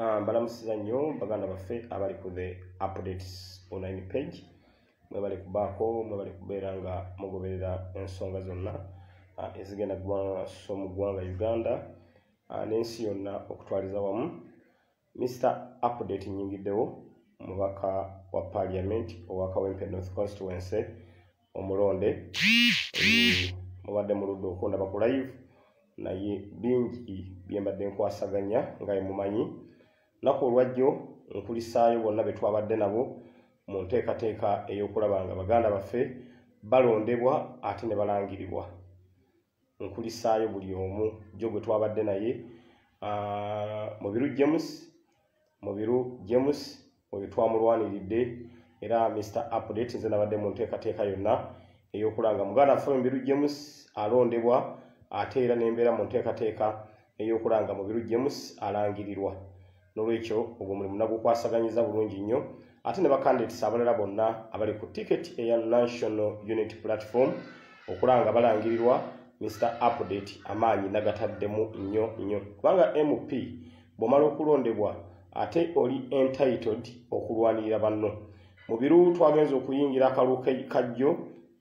Balamusiza nnyo baganda baffe abali ku the updates online page mwe bali kubaako mwe bali kubeera nga mugoberera ensonga zonna ezigenda so mu ggwanga Uganda n'ensi yonna okutwaliza wamu. Mr. Update nyingiddewo mubaka wa Parliament owa Kawempe North Constituency omulonde mubadde muludde okundaba ku live naye bingi byembadde nkwasaganya nga mumanyi nako olwajjo nkulisaayo bonna be twabadde nabo mu nteekateeka ey'okulaba nga baganda baffe balondebwa ate ne balangirirwa. Nkulisaayo buli omu gyo gwe twabadde naye Mubiru James oyo twamulwaniridde era Mr. Update nze nabadde mu nteekateeka yonna ey'okulanga muganda waffe Mubiru James alondebwa ate era n'embeera mu nteekateeka ey'okulanga Mubiru James alangirirwa. Nolwekyo ogwo mulimu nagukwasaganyiza bulungi nnyo ate ne bakandidates abalala bonna abali ku ticket eya National Unity Platform okulanga balangirirwa Mr. Update amaanyi nagataddemu nnyo kubanga MP bw'omala okulondebwa ate oli entitled okulwanirira banno. Mubiru twagenza okuyingira akalulu kajjo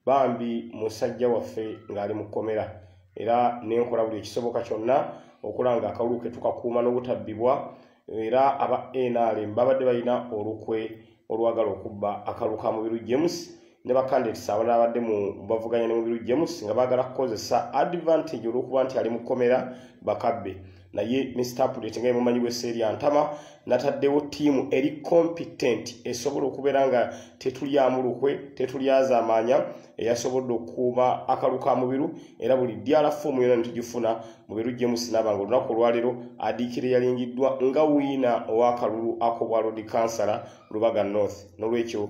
bambi musajja waffe ng'ali mu kkomera era nenkola buli ekisoboka kyonna okulanga akalulu ke tukakuuma n'obutabbibwa era aba NRM babadde balina olukwe olwagala okubba akalulu ka Mubiru James ne bakandidates abalala abadde mu bavuganya ne Mubiru James nga baagala kukozesa advantage olw'okuba nti ali mu kkomera bakabbe. Naye Mr. Update nga mumanyi w'esseeri antama nataddewo ttiimu eri competent esobola okubeera nga tetulyamu lukwe tetulyaza amaanya eyasobodde okukuuma akalulu ka Mubiru era buli ddala foomu yonna netugifuna Mubiru James n'abanga olunaku olwaleero adiikire yalingiddwa nga wiina ow'akalulu ak'obwa Lord Councillor Lubaga North. N'olwekyo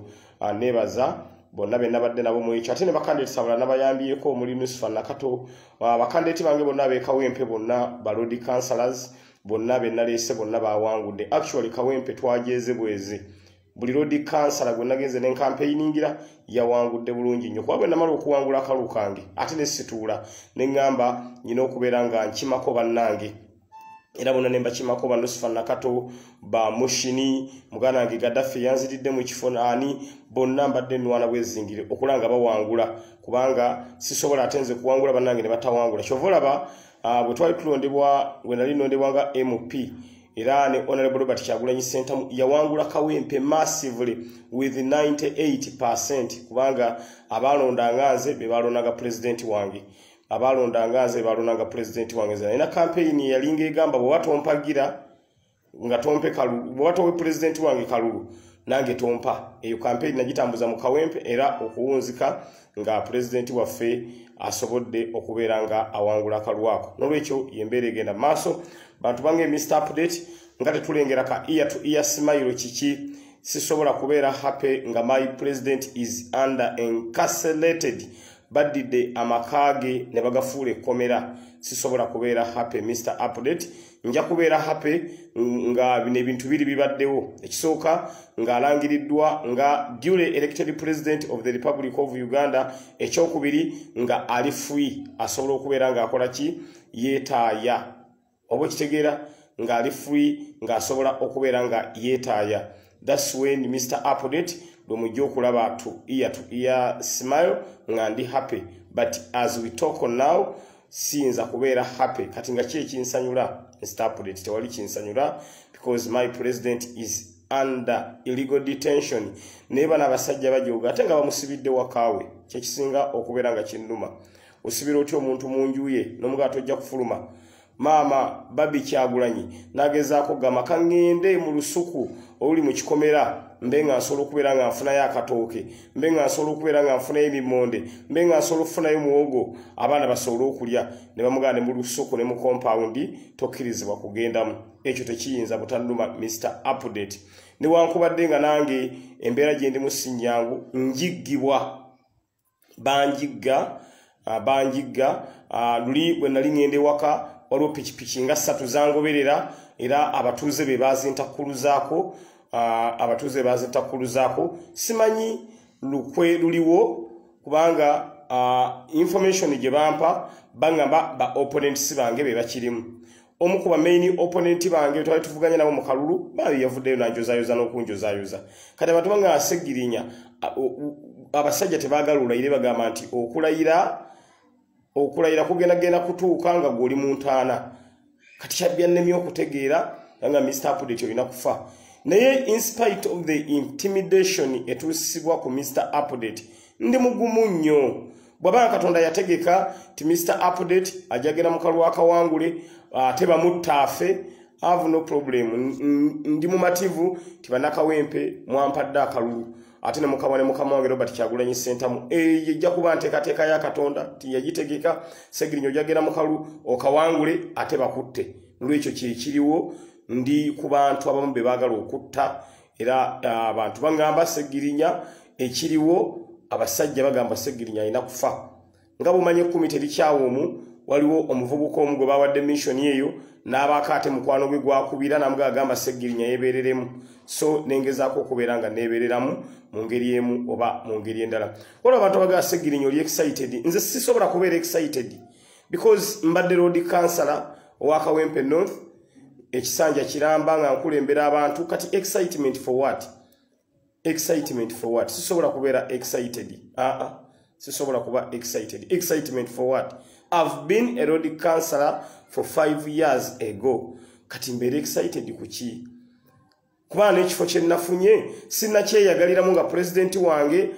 neebaza bonna be nabadde nabo mu ekyo ate ne bakandidates abalala nabayambyeko omuli Nusufa Nakato bakandidates bange bonna ab'e Kawempe bonna ba Lord Councillors bonna be naleese bonna bawangudde. Actually Kawempe twajeeze bweze buli Lord Councillor gwe nagenze ne campaigningira yawangudde bulungi nnyo kuba bwe namala okuwangula akalulu kange ate ne situula ne ngamba nyina okubeera nga nkimako bannange era bonna nemba kimako ba Nusufa Nakato ba Mushini muganda wange Gaddafi yanziridde mu kifo ani bonna mbadde nwana bwezingire okulanga bawangula kubanga sisobola atenze kuwangula bannange ne batawangula. Kyovolaba bwe twali tulondebwa bwe nali nondebwa nga MP era ne Honorable Robert Kyagulanyi Ssentamu yawangula Kawempe massively with 98% kubanga abalondanga nze be balondaga president wange abalondangaze balonanga president wange zina ina campaign yalinga egamba bwe watompagira nga tompe kalulu bwe watowe president wange kalulu nange tompa eyo campaign nagitambuza mu Kawempe era okuwunzika nga president waffe asobodde okubeera nga awangula kalwako. Nolwekyo yembeera egenda maaso bantu bange Mr. Update nga tetulengera ka ear to ear smile kiki sisobola kubeera happy nga my president is under incarcerated badidde amakage ne bagafuule komera sisobola kubeera happy Mr. Update nja kubeera happy nga bino ebintu biri bibaddewo ekisooka nga alangiriddwa nga duly elected president of the Republic of Uganda ekyokubiri nga ali free asobola okubeera nga akola ki yeetaaya oba kitegeera nga ali free nga asobola okubeera nga yeetaaya. That's when Mr. Update bwemujja okulaba to ear smile nga ndi happy but as we talk on now siyinza kubeera happy kati nga ki ekinsanyula Mr. Update tewali kinsanyula because my president is under illegal detention neba n'abasajja bajoga ate nga bamusibidde wakaawe kyekisinga okubeera nga kinnuma osibira otyo omuntu mu nju ye n'omugato ojja kufuluma. Mama Babi Kyagulanyi nagezaako gama kangende mu lusuku oluli mu kikomera mbenga nsobola okubeera nga nfunayo akatooke mbenga nsobola okubeera nga nfunayo ebimonde mbenga nsobola okufunayo muwogo abaana basobola okulya ne bamuganda mu lusuku ne mu compound tokkirizibwa kugendamu. Ekyo tekiyinza butannuma Mr. Update newankubadde nga nange embeera gye ndi mu sinyangu njiggibwa banjigga luli bwe nali ngende waka waliwo pikipiki nga 3 zangoberera era abatuuze be bazintakkuluzaako simanyi lukwe luliwo kubanga information gye bampa bangamba ba opponents bange be bakirimu omu ku main opponent bange twali tuvuganye nabo mu kalulu baali yavuddeyo nanjozayoza n'okunjozayoza kati abantu banga Sseggirinya abasajja tebaagala olayire bagamba nti okulayira kugenda kutuuka nga gwoli mu ntaana kati kyabyannemye okutegeera nga Mr. Update olina kufa naye in spite of the intimidation etuusibwa ku Mr. Update ndi mugumu nnyo bw'abanga Katonda yategeka ti Mr. Update ajagera mu kalwa akawangule ate bamuttaafe have no problem ndi mumativu tibanakawempe mwampadde akalulu ate ne mukabane mukama wange Robert Kyagulanyi Ssentamu yejja kuba nteekateeka ya Katonda tiyagitegeka Sseggirinya ojagera mu kalulu okawangule ate bakutte olwekyo kyekiriwo ndi ku bantu abamu be baagala okutta era abantu bagamba Sseggirinya ekiriwo abasajja bagamba Sseggirinya alina kufa nga bumanye komite likyawoomu waliwo omuvubuka omu gwe bawadde mission eyo n'abaako ate mukwano gwe gwakubira namugagamba Sseggirinya yeebereremu so nengezaako okubeera nga neebereramu mu ngeri emu oba mu ngeri endala waliwo abantu abagamba Sseggirinya oli excited nze sisobola kubeera excited because mbadde road councillor owa Kawempe North ekisanja kiramba nga nkulembera abantu kati excitement for what sisobola kubeera excited sisobola kuba excitement for what I've been a road councillor for 5 years ago kati mbeera excited kuki kuba n'ekifo kye nafunye sinnakyeyagaliramu nga president wange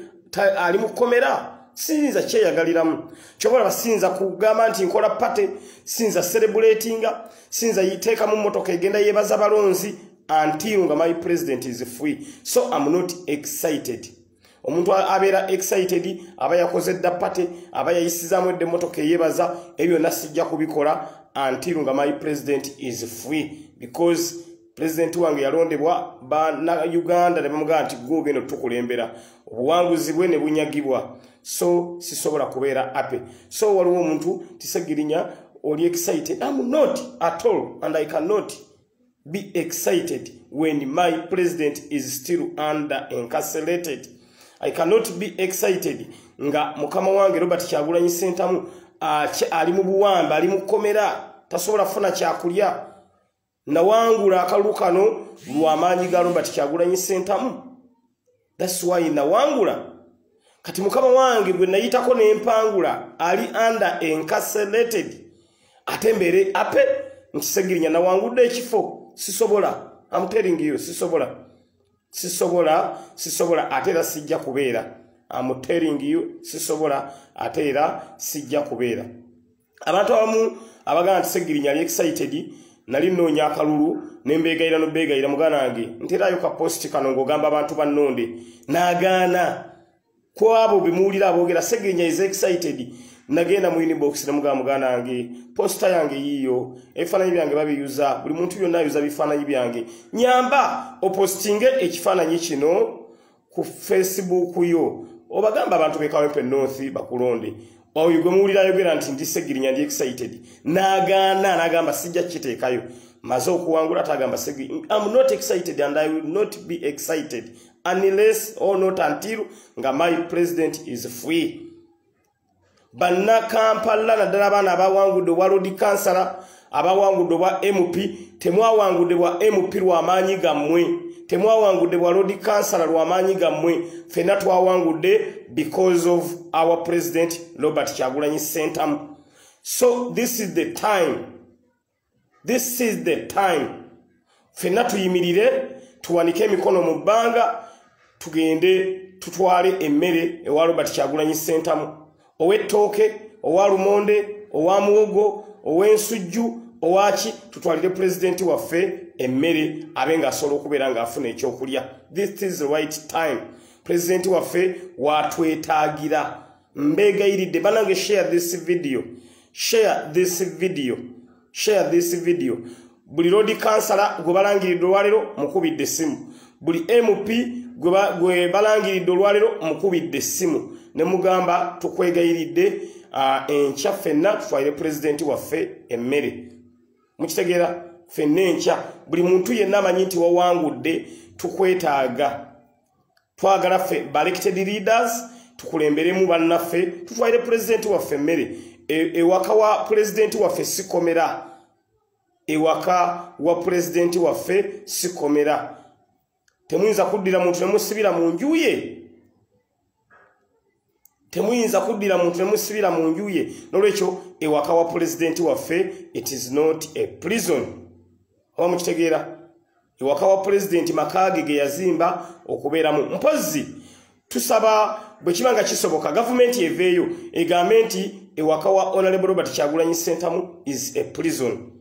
ali mu komera sinza kyeyagaliramu kyobola basinza kugamba nti nkola pate sinza celebratinga sinza yiteeka mu motoka egenda yeebaza balonzi until nga my president is free so I'm not excited omuntu abeera excited aba yakoze dda pate aba yayisizaamu edde motoka eyeebaza ebyo nasijja kubikola until nga my president is free because president wange yalondebwa bana Uganda ne bamugamba nti gogeno tukulembera obuwanguzi bwe ne bunyagibwa so sisobola kubeera happy so waliwo omuntu Sseggirinya oli excited I'm not at all and I cannot be excited when my president is still under incarcerated I cannot be excited nga mukama wange Robert Kyagulanyi Ssentamu ali mu buwamba ali mu komera tasobola kufuna kyakulya nawangula akalulu kano lw'amaanyi ga Robert Kyagulanyi Ssentamu that's why nawangula kati mukama wange gwe nayitako n'empangula ali under incarcerated ate mbere ape Sseggirinya nawangudde ekifo sisobola I'm telling you sisobola ate era sijja kubeera I'm telling you sisobola ate era sijja kubeera abantu abamu abagamba nti Sseggirinya ali excited nali nnoonya akalulu nembeegayira nobeegayira mugana wange nteraayo ka post kano ng'ogamba abantu bannonde n'agaana ku abo bemuwulira aboogera Sseggirinya is excited nagenda mu inbox namugamba mugana wange posta yange yiyo ebifaananyi byange babiyuza buli muntu yonna ayuza bifaananyi byange nyamba opostinge ekifaananyi kino ku Facebook yo obagamba abantu be Kawempe North bakulonde oyo gwe muwulira ayogera nti ndi Sseggirinya ndi excited n'agamba sijja kiteekayo maze okuwangula tagamba Sseggirinya I'm not excited and I will not be excited unless or not until nga my president is free banna Kampala naddala abaana abawangudde obwa road councillor abawangudde obwa MP temwawangudde bwa MP lw'amaanyi gammwe temwawangudde bwa road councillor lw'amaanyi gammwe ffenna twawangudde because of our president Robert Kyagulanyi Ssentamu so this is the time ffenna tuyimirire tuwanike emikono mu bbanga tugende tutwale emmere ewa Robert Kyagulanyi Ssentamu ow'ettooke owa lumonde owa muwogo ow'ensujju owaki tutwalire president waffe emmere abenga asobola okubeera ng'afuna ekyokulya this is the right time president waffe watwetaagira mbeegayiridde banange share this video buli road councillor gwe balangiridde olwaleero mukubidde essimu buli MP gwe balangiridde olwaleero mukubidde essimu ne mugamba tukwegayiridde enkya ffenna tutwalire president waffe emmere mukitegeera ffenna enkya buli muntu yenna amanyi nti wawangudde tukwetaaga twagala ffe elected leaders tukulemberemu bannaffe tutwalire president waffe emmere ewaka wa president waffe sikomera ewaka wa president waffe sikomera temuyinza kuddira muntu ne musibira mu nju ye temuyinza kuddira muntu ne musibira mu nju ye nolwekyo ewaka wa president waffe it is not a prison oba mukitegeera ewaka wa president makage ge yazimba okubeeramu mpozi tusaba bwe kibanga kisoboka gavumenti eveeyo egambe nti ewaka wa Honorable Robert Kyagulanyi Ssentamu is a prison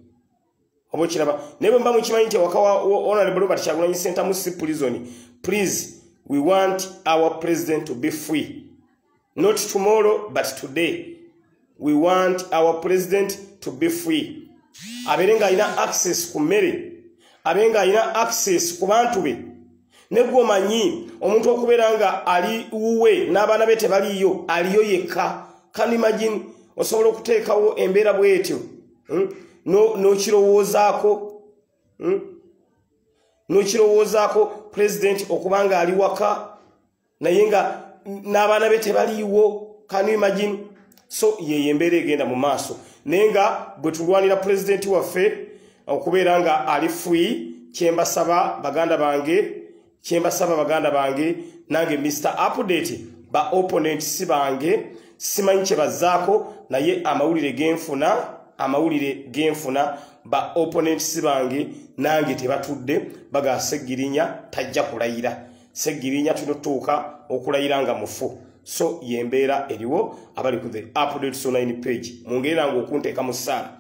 obo kiraba nebo mba mukimanyi nti ewaka wa Honorable Robert Kyagulanyi Ssentamu si prison. Please, we want our president to be free, not tomorrow but today. We want our president to be free. Aberenga ina access ku mmere, abenga ina access ku bantu be. Nebwo manyi omuntu okuberanga ali uwe n'abaana be tebaliyo aliyo yekka. Can you imagine osobola okuteekawo embeera bwetyo no kirowoozaako no kirowoozaako president okubanga ali waka naye nga n'abaana be tebaliiwo. Can you imagine? So ye embeera egenda mu maaso naye nga bwe tulwanira president waffe okubeera nga ali free kyembasaba baganda bange nange Mr. Update ba opponents bange simanyi kye bazaako naye amawulire genfuna ba opponents bange nange tebatudde baga Seggirinya tajja kulayira Seggirinya tunotuuka okulayira nga mufu. So yembeera eriwo abali ku the Updates online page mungeranga okunteeka mu ssaala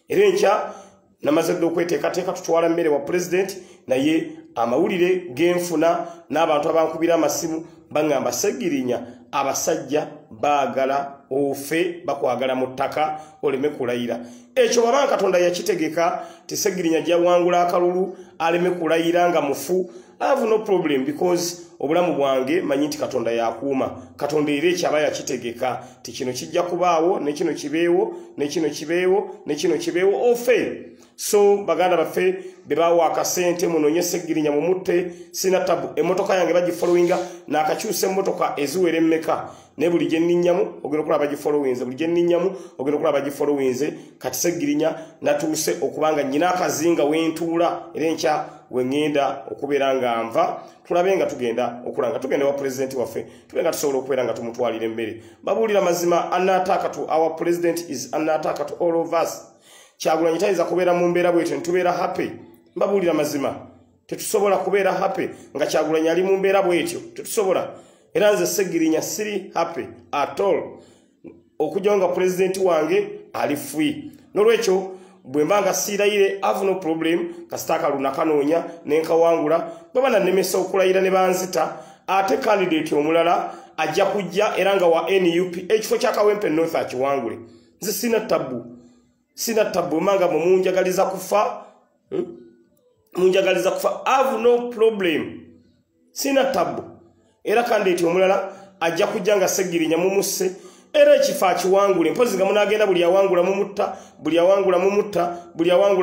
era enkya namaze okweteekateeka tutwala mmere wa president naye amawulire genfuna n'abantu abankubira amasimu bangamba Seggirinya abasajja baagala ofe bakwagala mu ttaka oleme kulayira ekyo baba Katonda yakitegeka ti Seggirinya jawangula akalulu aleme kulayira nga mufu. I have no problem because obulamu bwange manyi nti Katonda yakuuma. Katonda era ekyaba yakitegeka ti kino kijja kubaawo ne kino kibeewo ne kino kibeewo ofe. So baganda baffe bebawa akasente munonye Seggirinya mu mutte sina tabu emotoka yange bagifollowinga n'akakyusa emotoka eziwera emmeka ne buli gye nninnyamu ogenda okulaba bagifollowinze kati Seggirinya natuuse okubanga nnyina akazinga wentuula era enkya wengenda okubeera nga nva tulabe nga tugenda wa president waffe tugenda tusobola okubeera nga tumutwalira emmere. Babuulira mazima unattack to our president is unattack to all of us. Kyagulanyi tayinza kubeera mu mbeera bwetyo nitubeera happy. Mbabuulira mazima tetusobola kubeera happy nga Kyagulanyi ali mu mbeera bwetyo tetusobola. Era nze Seggirinya siri happy at all okujja nga president wange ali free. Nolwekyo bwe mbanga siirayire have no problem kasita akalulu kanoonya nenkawangula baba nanemesa okulayira ne banzita ate candidate omulala ajja kujja era nga wa NUP ekifo kya Kawempe North akiwangule. Nze sina tabu manga munjagaliza kufa have no problem sina tabu era candidate omulala ajja kujja nga Seggirinya mumusse era ekifo akiwangule mpozi nga munagenda buli awangula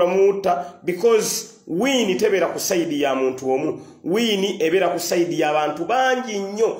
mumutta because wini tebeera ku side ya muntu omu wini ebeera ku side y'abantu bangi nnyo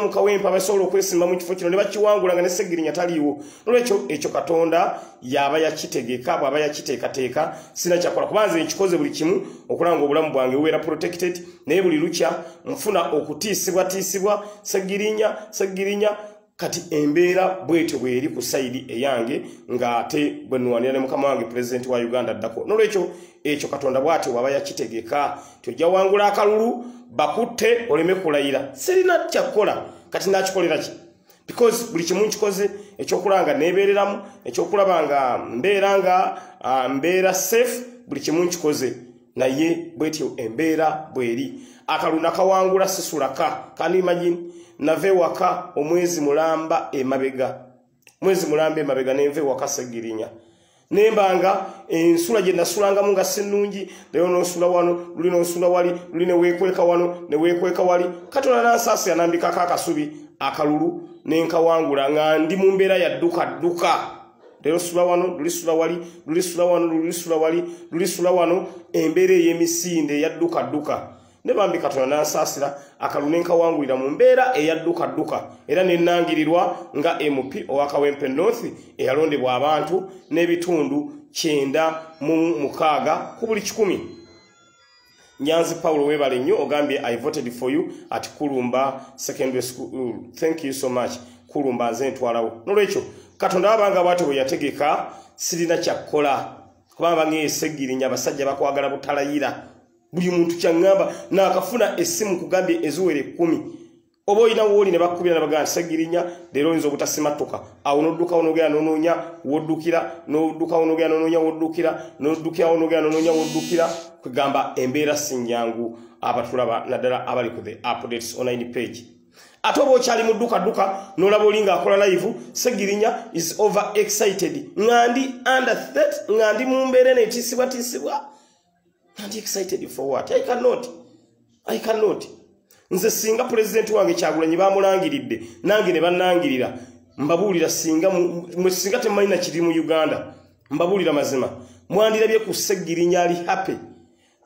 mu Kawempe abasobola okwesimba mu kifo kino ne bakiwangula nga ne Seggirinya taliiwo. Nolwekyo ekyo Katonda yaba yakitegeka bw'aba yakiteekateeka sina kyakola kubanza ekikoze buli kimu okulanga obulamu bwange bubeera protected naye buli lukya nfuna okutiisibwa Seggirinya kati embeera bwetyo bweri ku side eyange nga ate bwe nwanira ne mukama wange president wa Uganda addako. Nolwekyo ekyo Katonda bw'atyo waba yakitegeka tojja wangula akalulu bakutte oleme kulayira sirina kyakola kati nakikolera ki because buli kimu nkikoze ekyokulanga neebereramu ekyokulaba nga mbeera safe buli kimu nkikoze naye bwetyo embeera bweri akalulu nakawangula sisulaka. Can you imagine nave waka omwezi mulamba emabega nenve waka Seggirinya nembanga ensula gye nasulangamu nga sinnungi leero nosula wano luli nosula wali luli ne weekweka wano ne weekweka wali Katonda nansaasi yanambikako akasubi akalulu nenkawangula nga ndi mu mbeera ya dduka leero sula wano lulisula wali lulisula wano embeera ey'emisinde ya dduka ne bambi Katonda nansaasira akalulu nenkawangulira mu mbeera eya dduka era nenangirirwa nga MP owa Kawempe North eyalondebwa abantu n'ebitundu 9 ku buli 100. Nyanzi Paulo webale nnyo ogambye I voted for you at Kulumba Secondary School. Thank you so much. Kulumba nze ntwalawo. Nolwekyo Katonda abanga bwate bwe yategeka sirina kyakkola. Kubanga ng'esegirinya abasajja bakwagala butalayira. Buli muntu kyangamba n'akafuna essimu kugambye eziwere 10. Obo ina woli ne bakubira na baganda segirinya lero nzo butasimatuka. Awo nodduka onogera nononya woddukira nodduka onogera nononya woddukira nodduka onogera nononya woddukira kugamba embeera sinyangu abatulaba naddala abali ku the updates online page. Atobo chali muduka duka nolaba olinga akola live segirinya is over excited. Ngandi under 30 ngandi mumbere ne tisibwa. Ngandi excited for what? I cannot. Nze singa president wange Kyagulanyi bamulangiridde nange ne bannangirira mbabulira singa mwe singa temalina kiri mu Uganda mbabulira mazima mwandirabye ku segirinya ali happy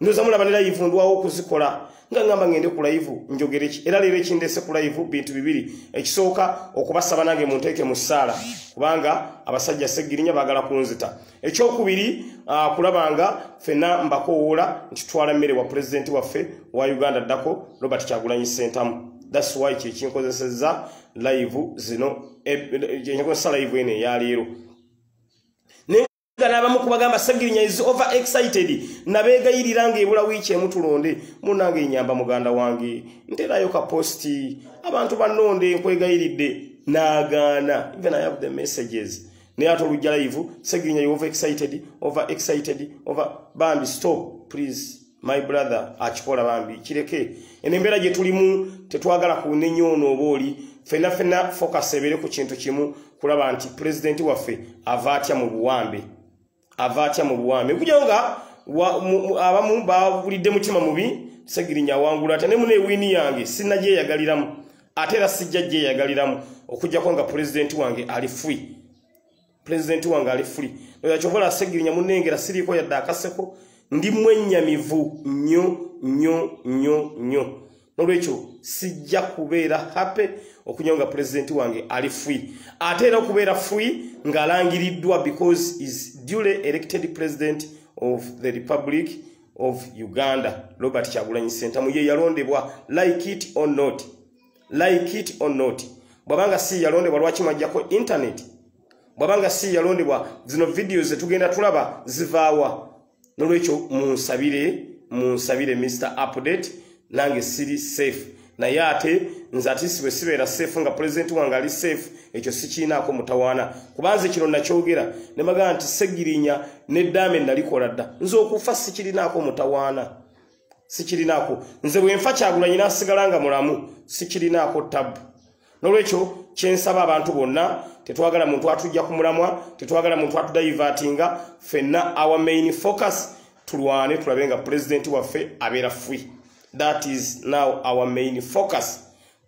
ndoza mulaba ne live ndwawo kuzikola nga ngamba ngende ku live njogere ki era lero ekindese ku live bintu bibiri ekisooka okubasaba nange munteeke mu ssaala kubanga abasajja segirinya bagala kunzita ekyokubiri kulabanga fena mbakoola ntitwala mmere wa president waffe wa Uganda ddako Robert Kyagulanyi Ssentamu. That's why kinkozesezza live zino enkozesa live ene ya leero Ganabamu kubagamba segirinya is over excited nabegayirira ng'ebula wiiki emutulonde munange enyamba muganda wange nterayo ka posti abantu bannonde nkwegayiridde nagaana even I have the messages ne atolujja live segirinya you over excited bambi stop please my brother achikola bambi kireke enembera gye tulimu tetwagala kunenyono oboli fena focus ebere ku kintu kimu kulaba nti president waffe avatya mu buwambe kujonga abamu bawulidde mutima mubi segirinya wangula ate ne mune wini yange sinnaje yagaliramu atera sijjajje yagaliramu okujjako nga president wange ali free oya chovola segirinya munengera siriko yadda akaseko ndi mwennyamivu nnyo nolwekyo sijja kubeera happy okunyonga president wange ali free atera okubeera free ngalangiriddwa because is duly elected president of the Republic of Uganda Robert Kyagulanyi Ssentamu ye yalondebwa like it or not bwabanga si yalondebwa lwaki mwajjako internet bwabanga si yalondebwa zino videos zetugenda tulaba zivaawa nolwekyo munsabire Mr. Update nange siri safe na yate nzatisibwe sibeera safe nga president wange ali safe ekyo sikiinaako mutawaana kubanze kino nakyogera ne magana nti segirinya ne dame nalikola dda nze okufa sikirinaako mutawaana nze bwenfa Kyagulanyi nasigalanga mulamu sikirinaako tabu nolwekyo kyensaba abantu bonna tetwagala muntu atujja ku mulamwa tetwagala muntu atudaivatinga fenna our main focus tulwane tulabe nga president waffe abeera free. That is now our main focus.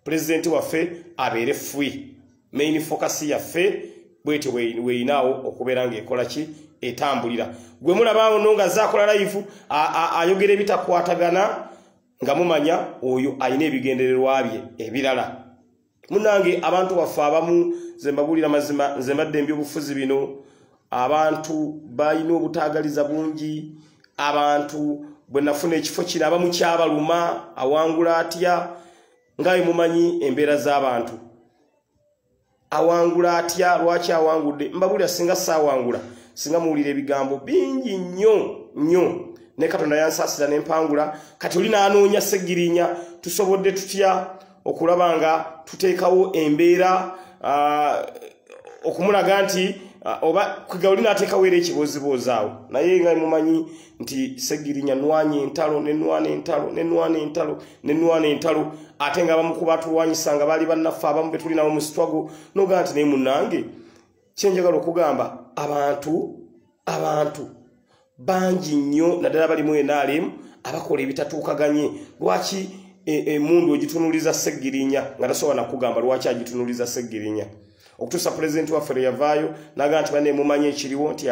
President waffe abeere free. Main focus yaffe bwete weinawo okubeera ng'ekola ki etambulira. Gwe mulabaawo nonga zaakola live ayogera ebitakwatagana nga mumanya oyo ayina ebigendererwa bye ebirala. Munange abantu baffe abamu ze mbabulira mazima nze mbadde ebyobufuzi bino abantu balina obutaagaliza bungi abantu bwe nafuna ekifo kiraba mu kyabaluma awangula atya ngaye mumanyi embeera z'abantu awangula atya lwaki awangudde mbabulira singa saawangula singa muwulira ebigambo bingi nnyo ne Katonda yansaasira n'empangula kati oli n'anoonya segirinya tusobodde tutya okulaba nga tuteekawo embeera okumulaga nti oba kugawuli n'ateekawo era ekiboozibozi awo naye nga mumanyi nti segirinya nwanye entalo nenwana entalo ate nga abamu ku batulwanyisa nga baali bannaffe abamu be tulinawo mu sitwago nogaa nti naye munnange kyenjagala okugamba abantu bangi nnyo naddala bali mu NRM abakola ebitatuukaganye lwaki emundu ogitunuliza segirinya nga tasobola nakugamba lwaki agitunuliza segirinya okutuusa president waffe yavaayo naga nti bane mumanye ekiriwo nti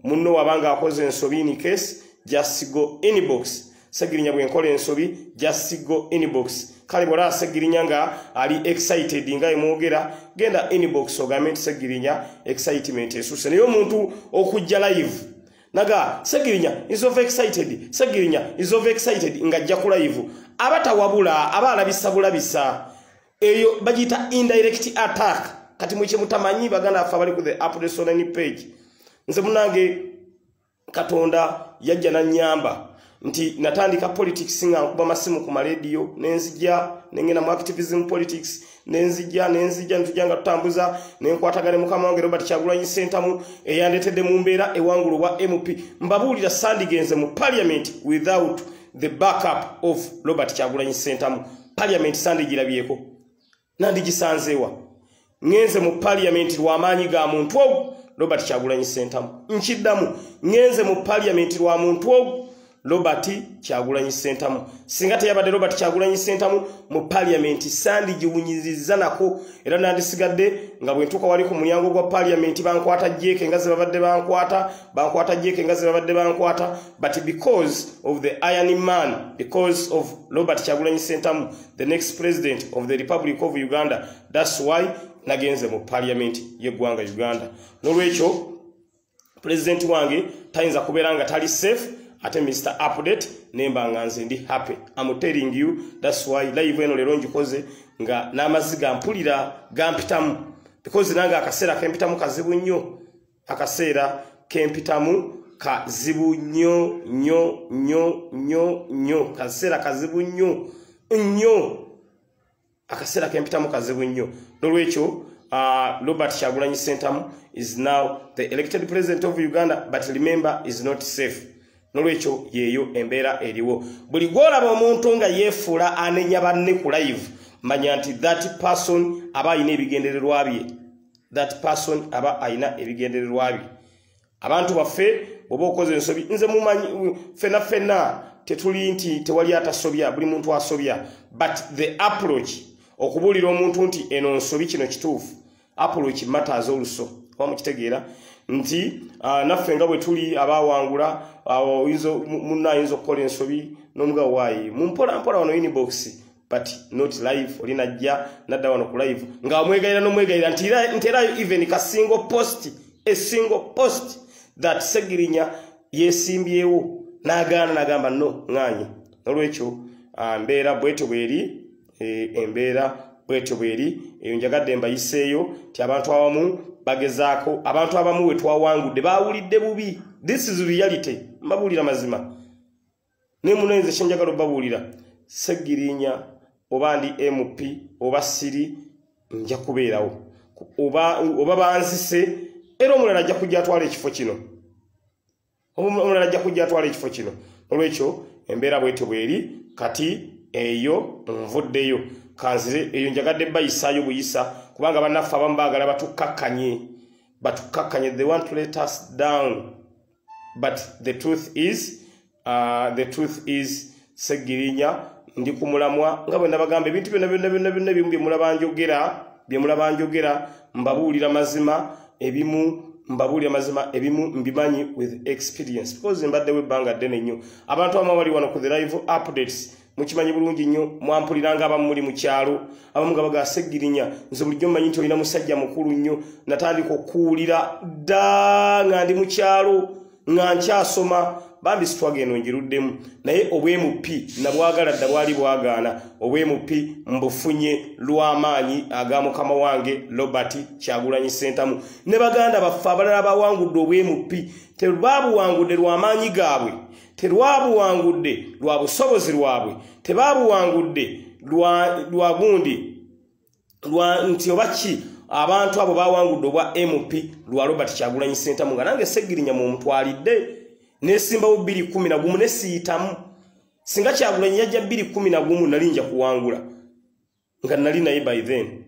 munno wabanga akoze ensobi in case just go inbox Segirinya bwenkola ensobi just go inbox kale bwala Segirinya nga ali excited nga emwogera genda inbox ogambe nti Segirinya excitement esuse naye omuntu okujja live naga Segirinya is over excited Segirinya is over excited nga ajja ku live abatawabula abalabisa bulabisa eyo bagita indirect attack kati mwiche mutamanyi baganda afa bali ku the update on any page nze munange Katonda yajja na nyamba nti natandika politics nga nkuba masimu ku radio nenzija nengena mu activism politics nenzija ntujanga tutambuza nenkwatagane mukama wange Robert Kyagulanyi Ssentamu eyandetedde mu mbeera ewangulu wa MP mbabulira sandigenze mu parliament without the backup of Robert Kyagulanyi Ssentamu parliament sandigirabyeko nandigisanzeewa ngenze mu parliament lw'amaanyi ga muntu ogu Robert Kyagulanyi Ssentamu nkiddamu ngenze mu parliament lwa muntu ogu Robert Kyagulanyi Ssentamu singa teyabadde Robert Kyagulanyi Ssentamu mu parliament sandi giwunyizizza nako era nandisigadde nga bwentuka wali ku mulyango gwa parliament bankwata jeke nga zibabadde bankwata jeke nga zibabadde bankwata but because of the iron man because of Robert Kyagulanyi Ssentamu the next president of the Republic of Uganda that's why nagenze mu parliament y'eggwanga Uganda nolwekyo president wange tayinza kubeera nga tali safe ate Mr. Update nemba nganze ndi happy I'm telling you that's why live eno lero njikoze nga namaziga mpulira gampitamu because nanga akasera kempitamu kazibu nnyo akaseera kempitamu kazibu nnyo kasera kazibu nnyo akasera kempitamu kazibu nnyo nolwekyo Robert Kyagulanyi Ssentamu is now the elected president of Uganda but remember is not safe nolwekyo yeyo embeera eriwo buli gwolaba omuntu nga yeefula anenya banne ku live manya nti that person aba ayina ebigendererwa bye abantu baffe bwoba okoze ensobi nze mumanyi fena tetuli nti tewali atasobya buli muntu asobya but the approach okubuulira omuntu nti eno nsobi kino kituufu approach matters oluso oba mukitegeera nti naffe nga bwe tuli abawangula munna ayinza okukola ensobi n'omuga waayi mumpola wano inbox but not live olinajja nadda wano ku live nga omwegayira n'omwegayira nti era even a single post that Segirinya yesimbyewo n'agaana n'agamba no ng'anye nolwekyo mbeera bwetyo bweri embeera bwetyo bweri eyo njagadde mbayiseeyo ti abantu abamu bagezaako abantu abamu we twawangudde baawulidde bubi this is reality mbabuulira mazima ne munenze kyenjagala obabuulira Segirinya oba ndi MP oba siri nja kubeerawo oba banzise era omulala ajja kujja atwala ekifo kino olwekyo embeera bwetyo bweri kati eyo nvuddeyo kanzire eyo njagadde bayisaayo buyisa kubanga bannaffe abamu baagala batukakkanye they want to let us down but the truth is Segirinya ndi kumulamwa nga bwe nabagamba ebintu byonna byemulaba njogera mbabuulira mazima ebimu mbimanyi with experience because mbadde webbanga ddene nnyo abantu abamu bali wano ku the live updates mukimanyi bulungi nnyo mwampuliranga abamu muli mu kyalo abamu nga baga Segirinya nze bulijjo mmanyi nti olina musajja mukulu nnyo natandika okuwulira dda nga ndi mu kyalo nga nkyasoma bambi sitwagenda njiruddemu naye obwemupi nabwagala dda bwali bwagaana obwemupi mbufunye lw'amaanyi aga mukama wange Robert Kyagulanyi Ssentamu ne baganda baffe abalala bawangudde obwemupi tebabuwangudde lw'amaanyi gaabwe terwabuwangudde lwa busobozi lwabwe tebabuwangudde lwa gundi nti obaki abantu abo bawangudde obwa MP lwa Robert Kyagulanyi Ssentamu nga nange Segirinya mu mutwalidde nesimbawo 2011 nesiyitamu singa Kyagulanyi yajja 2011 nali nja kuwangula nga nali naye by then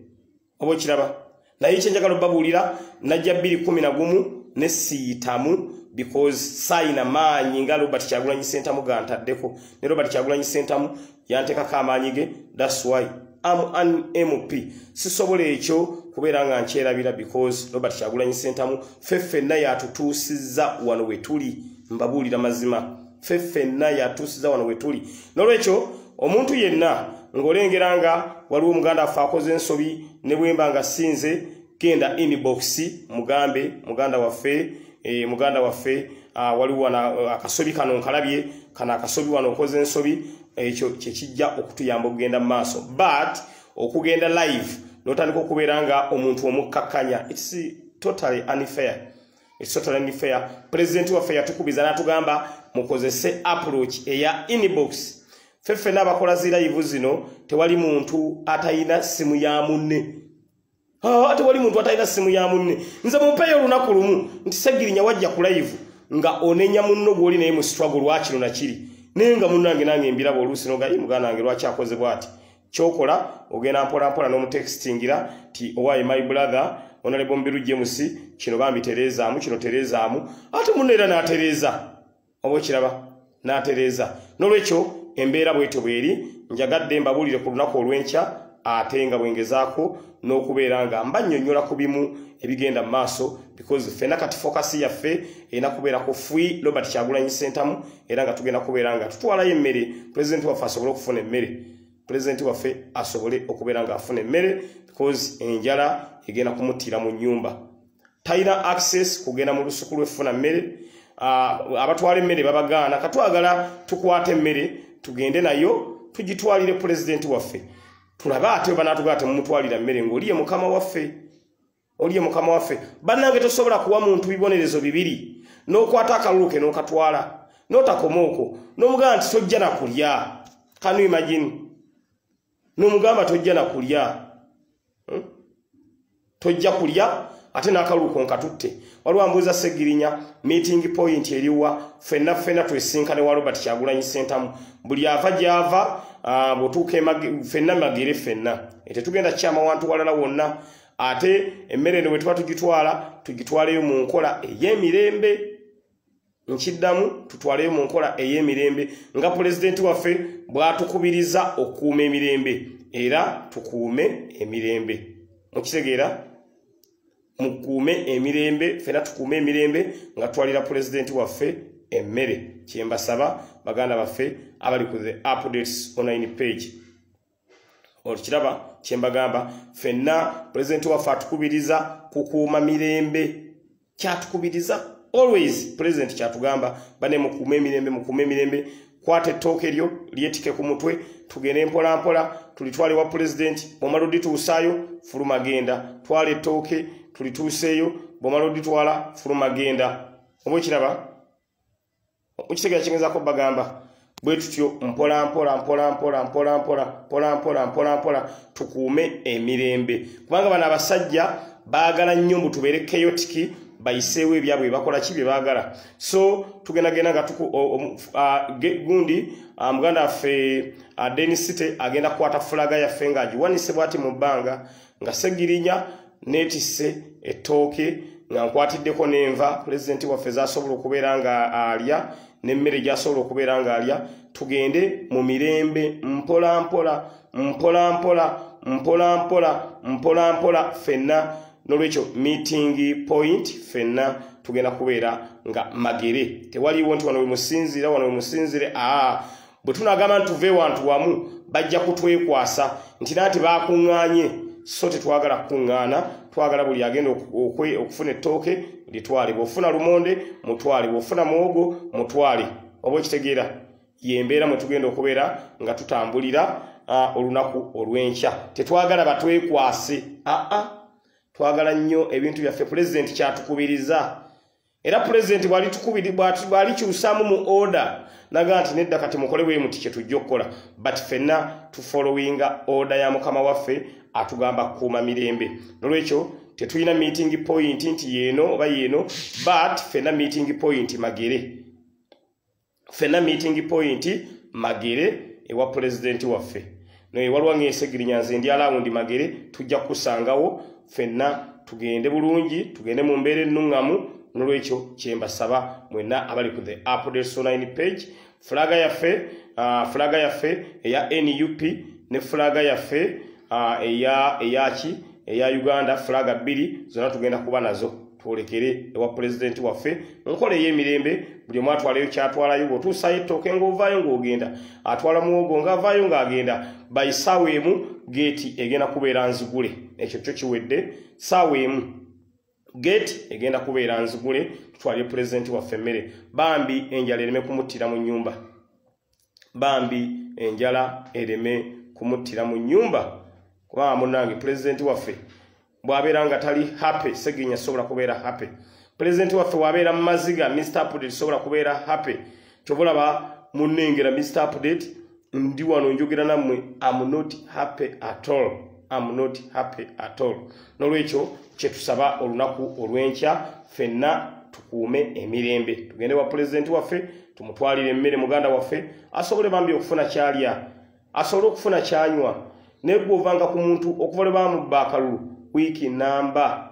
obo kiraba naye kyenjagala babuulira najja 2011 nesiyitamu because saina maanyi nga Robert Kyagulanyi Ssentamu gantaddeko ne Robert Kyagulanyi Ssentamu yantekako amaanyi ge that's why I'm an MP sisobola ekyo kubeera nga nkyerabira because Robert Kyagulanyi Ssentamu ffenna yatutuusizza wano we tuli mbabuulira mazima ffenna yatuusiza wano we tuli n'olwekyo omuntu yenna ng'olengeranga waliwo omuganda affe akoze ensobi ne bwemba nga sinze genda inbox mugambe muganda waffe waliwo akasobi kano nkalabye kana akasobi wano okoze ensobi ekyo kyekijja okutuyamba okugenda mu maaso but okugenda live n'otandika okubeera nga omuntu omukkakkanya it's totally unfair. It's totally unfair. President waffe yatukubiza n'atugamba mukozese approach eya inbox. Feffe n'abakola zi live zino tewali muntu atayina simu ya munne. Tewali muntu atayina simu ya munne. Nze mupeyo olunaku lumu nti Segirinya wajja ku live nga onenya munno gwoli naye mu struggle lwakino nakiri. Nenga munnange nange embirabo oluusi noga muganda wange lwaki akoze bw'ati. Kyokola ogenda mpola n'omutextingira ti owaye my brother Honorable Mbiru James kino bambi terezaamu kino terezaamu ate munno era n'atereza obo kiraba n'atereza n'olwekyo embeera bwetyo bweri njagadde mbabulire ku lunaku olw'enkya ate nga bwengezaako n'okubeera nga mbannyonnyola ku bimu ebigenda mu maaso because ffenna kati focus yaffe erina kubeera ku Free Robert Kyagulanyi Ssentamu era nga tugenda kubeera nga tutwalayo emmere President waffe asobole okufuna emmere President waffe asobole okubeera nga afuna emmere because enjala egenda kumutira mu nyumba talina access kugenda mu lusuku lw'effuna mmere abatwala emmere babagaana katwagala tukwate emmere tugende nayo tugitwalire President waffe tulabe ate banatugate mumutwalira mmere ng'oliye mukama waffe bannange tosobola kuwa muntu bibonerezo bibiri n'okwata akaluluke n'okatwala n'otakomaoko n'omugamba nti tojja na kulya can you imagine n'omugamba tojja na kulya tojja kulya ate n'akaluluko nkatutte waliwo ambuuza Segirinya meeting point eriwa ffenna twesinkane wa Robert Kyagulanyi Ssentamu buli ava gy'ava bw'otuuka ffenna magere ffenna tetugenda kyama wantu walala wonna ate emmere eno bwe tuba tugitwaleyo mu nkola ey'emirembe nkiddamu tutwaleyo mu nkola ey'emirembe nga President waffe bw'atukubiriza okukuuma emirembe era tukuume emirembe mukitegeera mukuume emirembe ffenna tukuume emirembe nga twalira President waffe emmere kyembasaba baganda baffe abali ku the updates online page olukiraba kyembagamba ffenna President waffe atukubiriza kukuuma mirembe kyatukubiriza always President kyatugamba bane mukuume emirembe kwata ettooke lyo lyetike ku mutwe tugende mpola tulitwale wa President bw'omala odituusaayo fuluma genda twala ettooke tulituuseeyo bw'omala oditwala fuluma genda oba ekiraba okitegeera kyengezaako bagamba bwe tutyo mpola tukuume emirembe kubanga bano abasajja baagala nnyo mbu tubeere chaotic bayiseewo ebyabwe bakola ki bye baagala so tugendagenda nga gundi muganda waffe Dennis City agenda kukwata fulaga yaffe ng'agiwanise bw'ati mu bbanga nga Segirinya neetisse ettooke nga nkwatiddeko n'enva President waffe z'asobola okubeera nga alya n'emmere gy'asobola okubeera nga alya tugende mu mirembe mpola ffenna n'olwekyo meeting point ffenna tugenda kubeera nga magere tewaliwo nti wano we musinzire bwe tunagamba nti tuve wantu wamu bajja kutwekwasa nti naati baakuŋŋaanye so tetwagala kukuŋŋaana twagala buli agenda okufuna ettooke litwale bw'ofuna lumonde mutwale bw'ofuna muwogo mutwale oba ekitegeera yembeera mwe tugenda okubeera nga tutambulira olunaku olw'enkya tetwagala batwekwase twagala nnyo ebintu byaffe President kyatukubiriza era President bwalikyusaamu mu order naga nti nedda kati mukole bwe muti kyetujja okukola but ffenna tufollowinga order ya mukama waffe atugamba kukuuma mirembe n'olwekyo tetulina meeting point nti yeeno oba yeeno but ffenna meeting point magere ewa President waffe waliwo ng'Esegirinya nze ndi alawundi magere tujja kukusangawo ffenna tugende bulungi tugende mu mbeera ennungamu n'olwekyo kyembasaba mwenna abali ku the updates online page fulaga yaffe eya NUP ne fulaga yaffe eya Uganda fulaga 2 zonna tugenda kuba nazo twolekere ewa President waffe nkola ey'emirembe buli omu atwalayo kyatwalayo bw'otuusayo ettooke ng'ovaayo ng'ogenda atwala muwogo ng'avaayo ng'agenda bayi ssaawa emu geeti egenda kubeera nzigule ekyo kyo kiwedde ssaawa emu geeti egenda kubeera nzigule tutwalire pulezidenti waffe emmere bambi enjala ereme kumuttira mu nnyumba bambi enjala ereme kumuttira mu nnyumba kubanga munnange pulezidenti waffe bw'abeera nga tali happy Sseginya sobola kubeera happy pulezidenti waffe bw'abeera mu maziga Mr. Update sobola kubeera happy kyobalaba munnengera Mr. Update ndi wano njogera nammwe I'm not happy at all. I'm not happy at all. Nolwekyo kyetusaba olunaku olw'enkya ffenna tukuume emirembe tugende wa pulezidenti waffe tumutwalire emmere muganda waffe asobole bambi okufuna kyalya asobole okufuna kyanywa naye gw'ovanga ku muntu okuva lwe bamubba akalulu wiiki namba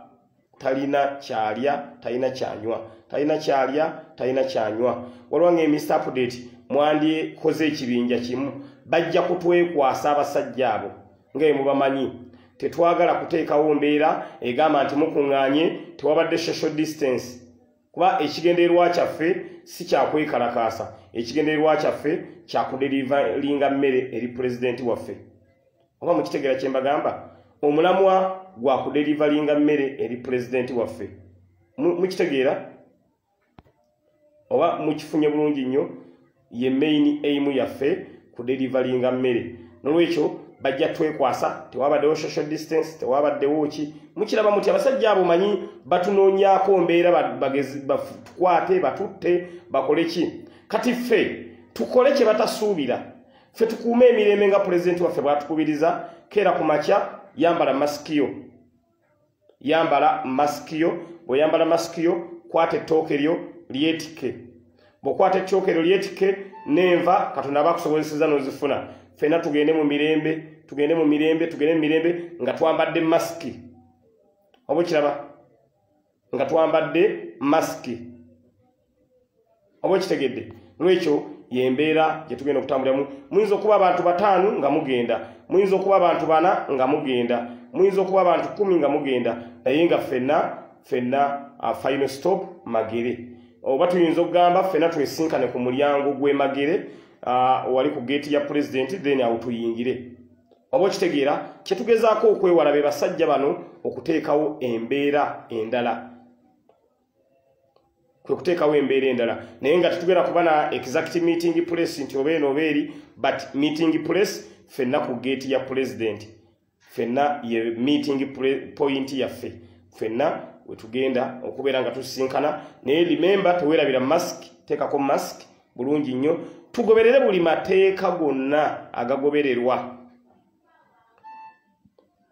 talina kyalya talina kyanywa talina kyalya talina kyanywa waliwo nga Mr. Update mwandikoze ekibinja kimu bajja kutwekwasa abasajja abo nga mubamanyi tetwagala kuteekawo mbeera egamba nti mukuŋŋaanye tewabadde social distance kuba ekigendererwa kyaffe si kyakwekalakaasa ekigendererwa kyaffe kyakuderivalinga mmere eri pulezidenti waffe oba mukitegeera kye mbagamba omulamwa gwa kuderivalinga mmere eri pulezidenti waffe mukitegeera oba mukifunye bulungi nnyo ye main aim yaffe kuderivalinga mmere nolwekyo bajja twekwasa tewabaddewo social distance tewabaddewo ki mukiraba muti abasajja abo manyi batunoonyaako mbeera bagezi tukwate batutte bakole ki kati ffe tukole kye batasuubira ffe tukuume emirembe nga pulezidenti waffe bw'atukubiriza keera ku makya yambala masikiyo bw'oyambala masikiyo kwata ettooke lyo lyetike bw'okwata ettooke lyo lyetike n'enva katonda abakusobozeseza n'ozifuna ffenna tugende mu mirembe nga twambadde masiki oba okiraba nga twambadde masiki oba okitegedde lwekyo yembeera gye tugenda okutambuliramu muyinza okuba abantu 5 nga mugenda muyinza okuba abantu 4 nga mugenda muyinza okuba abantu 10 nga mugenda naye nga ffenna final stop Magere oba tuyinza okugamba ffenna twesinkane ku mulyango gw'e Magere wali ku geeti ya pulezidenti then awo tuyingire oba okitegeera kyetugezaako okwewala be basajja bano okuteekawo embeera endala naye nga tetugenda kuba na exact meeting place nti oba eno oba eri but meeting place ffenna ku geeti ya pulezidenti ffenna ye meeting point yaffe ffenna wetugenda okubeera nga tusisinkana naye remember teweerabira mask teekako mask bulungi nnyo tugoberere buli mateeka gonna agagobererwa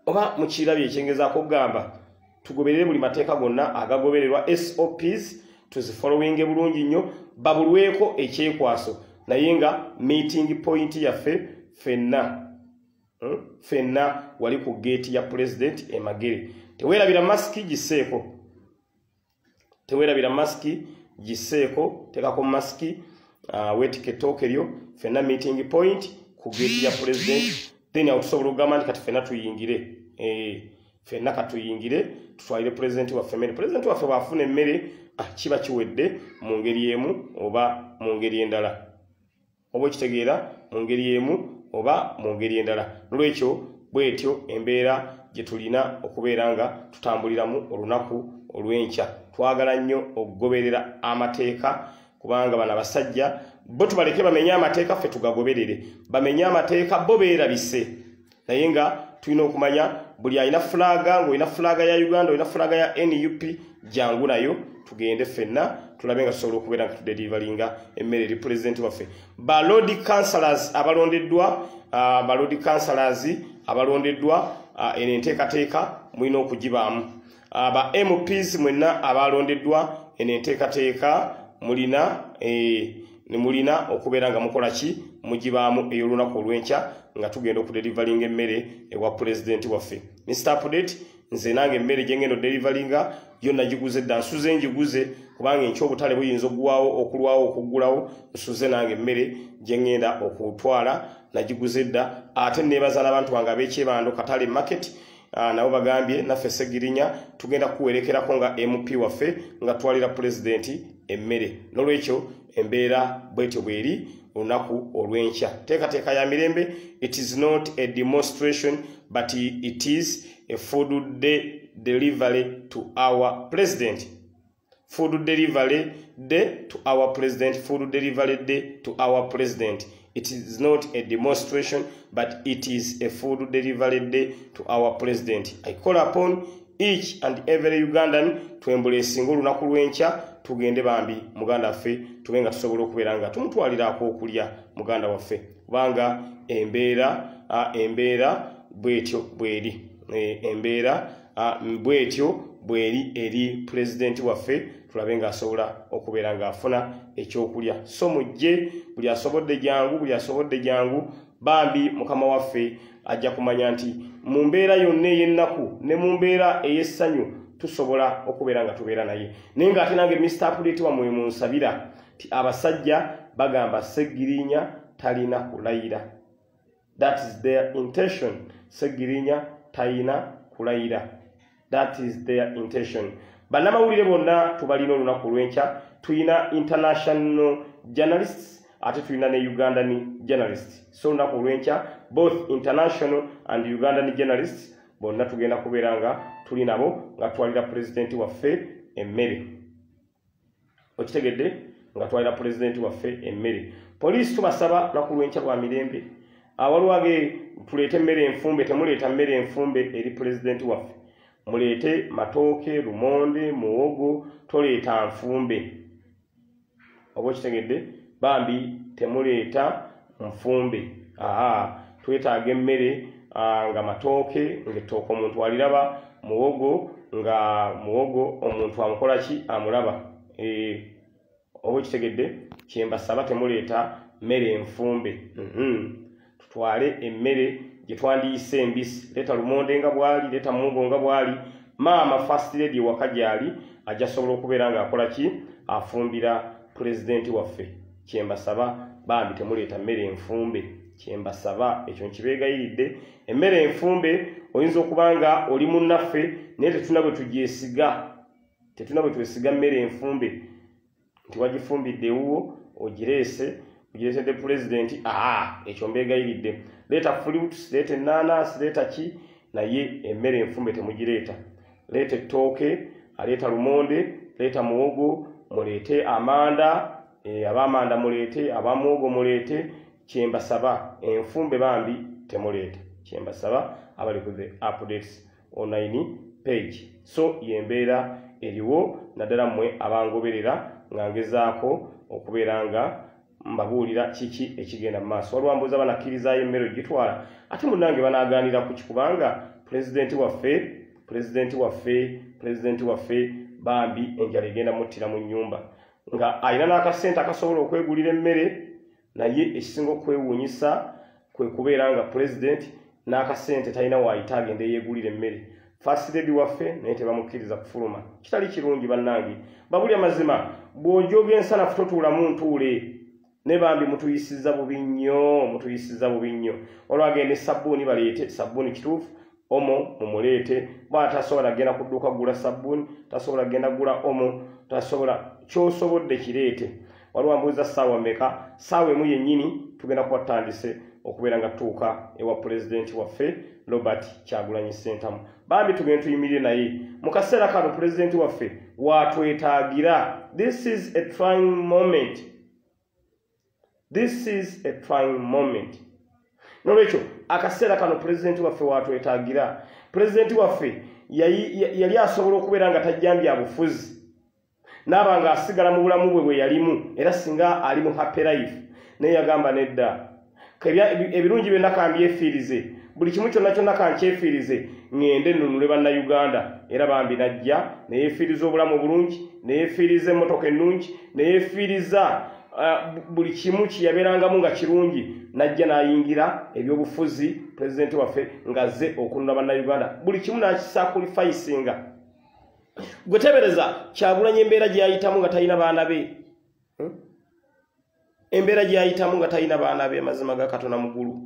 oba mukirabye ekyengezaako okugamba tugoberere buli mateeka gonna agagobererwa SOPs tuzifollowinge bulungi nnyo babulweko ekyekwaso naye nga meeting point yaffe ffenna wali ku geeti ya pulezidenti e Magere teweerabira masiki giseeko teekako masiki weetike ettooke lyo ffenna meeting point ku geeti ya pulezidenti then awo tusobola okugamba nti kati ffenna tuyingire ffenna katuyingire tutwalire pulezidenti waffe emmere pulezidenti waffe bw'afuna emmere kiba kiwedde mu ngeri emu oba mu ngeri endala oba okitegeera mu ngeri emu oba mu ngeri endala nolwekyo bwetyo embeera gye tulina okubeera nga tutambuliramu olunaku olw'enkya twagala nnyo okugoberera amateeka kubanga bano abasajja bo tubaleke bamenye amateeka ffe tugagoberere bamenye amateeka bo beerabise naye nga tulina okumanya buli alina fulaga ng'olina fulaga ya Uganda olina fulaga ya NUP jangu nayo tugende ffenna tulabe nga tusobola okubeera nga tuderivalinga emmere eri pulezidenti waffe balodi councillors abalondeddwa eno enteekateeka mulina okugibaamu ba MPs mwenna abalondeddwa eno enteekateeka mulina okubeera nga mukola ki mugibaamu ey'olunaku olw'enkya nga tugenda okuderivalinga emmere ewa pulezidenti waffe Mr. Update nze nange emmere gye ngenda oderivalinga yonna giguze dda nsuze njiguze kubanga enkya obutale buyinza okuggulawo nsuze nange emmere gye ngenda okutwala nagiguze dda ate neebaza n'abantu bange ab'ekyebando katale market nabo bagambye naffe Ssegirinnya tugenda kuwerekerako nga MP waffe nga twalira pulezidenti emmere nolwekyo embeera bwetyo bweri olunaku olw'enkya teekateeka ya mirembe. It is not a demonstration but it is a food delivery to our president. Food delivery day to our president. Food delivery day to our president. It is not a demonstration but it is a food delivery day to our president. I call upon each and every Ugandan to embrace olunaku lw'enkya tugende bambi muganda waffe tubenga tusobola okubeera nga tumutwalirako okulya muganda waffe kubanga embeera bwetyo bweri bwetyo bweri eri president waffe tulabe nga asobola okubeera nga afuna ekyokulya. So mujje buli asobodde jangu bambi mukama waffe ajja kumanya nti mu mbeera yonna ey'ennaku ne mu mbeera ey'essanyu tusobola okubeera nga tubeera naye. Naye ng'ate nange Mr. Update wamwe munsabira ti abasajja bagamba Sseggirinya talina kulayira. That is their intention. Sseggirinya talina kulayira. That is their intention. Bannamawulire bonna tubalina olunaku lw'enkya. Tuyina international journalists ate tuyina ne Ugandan journalists. So olunaku lw'enkya both international and Ugandan journalists bonna tugenda kubeera nga tuli nabo nga twalira president waffe emmere. Okitegedde nga twalira president waffe emmere. Police tubasaba olunaku lw'enkya lwa mirembe. Awalwage tuleete emmere enfumbe, temuleeta mmere enfumbe eri president waffe. Muleete matooke, lumonde, muwogo, toleeta nfumbe. Oba okitegedde bambi temuleeta nfumbe. Twetaaga emmere nga matooke ng'ettooke omuntu aliraba, muwogo nga muwogo omuntu amukola ki amulaba. Oba okitegedde kyembasaba temuleeta mmere enfumbe. Tutwale emmere gye twandiyise embisi. Leeta lumonde nga bwali, leeta muwogo nga bwali. Maama first lady waka gyali ajja asobola okubeera ng'akola ki afumbira president waffe. Kyembasaba bambi temuleeta mmere enfumbe. Kyembasaba ekyo nkibeegayiridde. Emmere enfumbe oyinza okuba nga oli munnaffe naye tetuna bwe tugyesiga. Tetuna bwe twesiga mmere enfumbe nti wagifumbidde ewuwo ogireesedde president. Ekyo mbeegayiridde. Leeta fruits, leeta ennaanasi, leeta ki naye emmere enfumbe temugireeta. Leeta ettooke, aleeta lumonde, leeta muwogo, muleete amanda, ab'amanda muleete, ab'amuwogo muleete. Kyembasaba enfumbe bambi temuleeta. Kyembasaba abali ku the updates online page. So yembeera eriwo naddala mmwe abangoberera nga ngezaako okubeera nga mbabuulira kiki ekigenda mu maaso. Waliwo ambuuza banakkirizayo emmere ogitwala ate munnange banaaganira ku kikubanga president waffe bambi enjala egenda muttira mu nnyumba nga alina n'akasente akasobola okwegulira emmere. Naye ekisinga okwewuunyisa kwe kubeera nga president n'akasente talina waayita agenda yeegulira emmere. First lady waffe naye tebamukkiriza kufuluma. Kitali kirungi bannange. Babuli amazima bw'ojoga ensanafu totuulamu ntuule. Ne bambi mutuyisizza bubi nnyo. Olwagenda essabbuuni baleete sabbuuni kituufu, omo mumuleete. Bwana tasobola genda ku dduuka gula sabbuuni, tasobola genda gula omo, tasobola ky'osobodde kireete. Waliwo ambuuza ssaawa mmeka? Ssaawa emu yennyini tugenda kuba tutandise okubeera nga tutuuka ewa president waffe Robert Kyagulanyi Ssentamu. Bambi tugenda tuyimirire naye mu kaseera kano president waffe watwetaagira. This is a trying moment. Nolwekyo akaseera kano president waffe watwetaagira. President waffe yali asobola okubeera nga tajjambya bufuzi n'aba nga asigala mu bulamu bwe yalimu era singa ali mu happy life. Naye yagamba nedda ebirungi byonna kambyefiirize, buli kimu kyonna kankyefiirize ngende nnunule bannayuganda. Era bambi najja neyefiiriza obulamu obulungi, neyefiiriza emmotoka ennungi, neyefiiriza buli kimu kiyabeerangamu nga kirungi. Najja n'ayingira ebyobufuzi president waffe ngazze okununula bannayuganda, buli kimu n'akisakurifayisinga. Gwe tebereza Kyagulanyi embeera gye yayitamu nga talina baana be. Embeera gye yayitamu nga talina baana be amazima ga Katonda mugulu.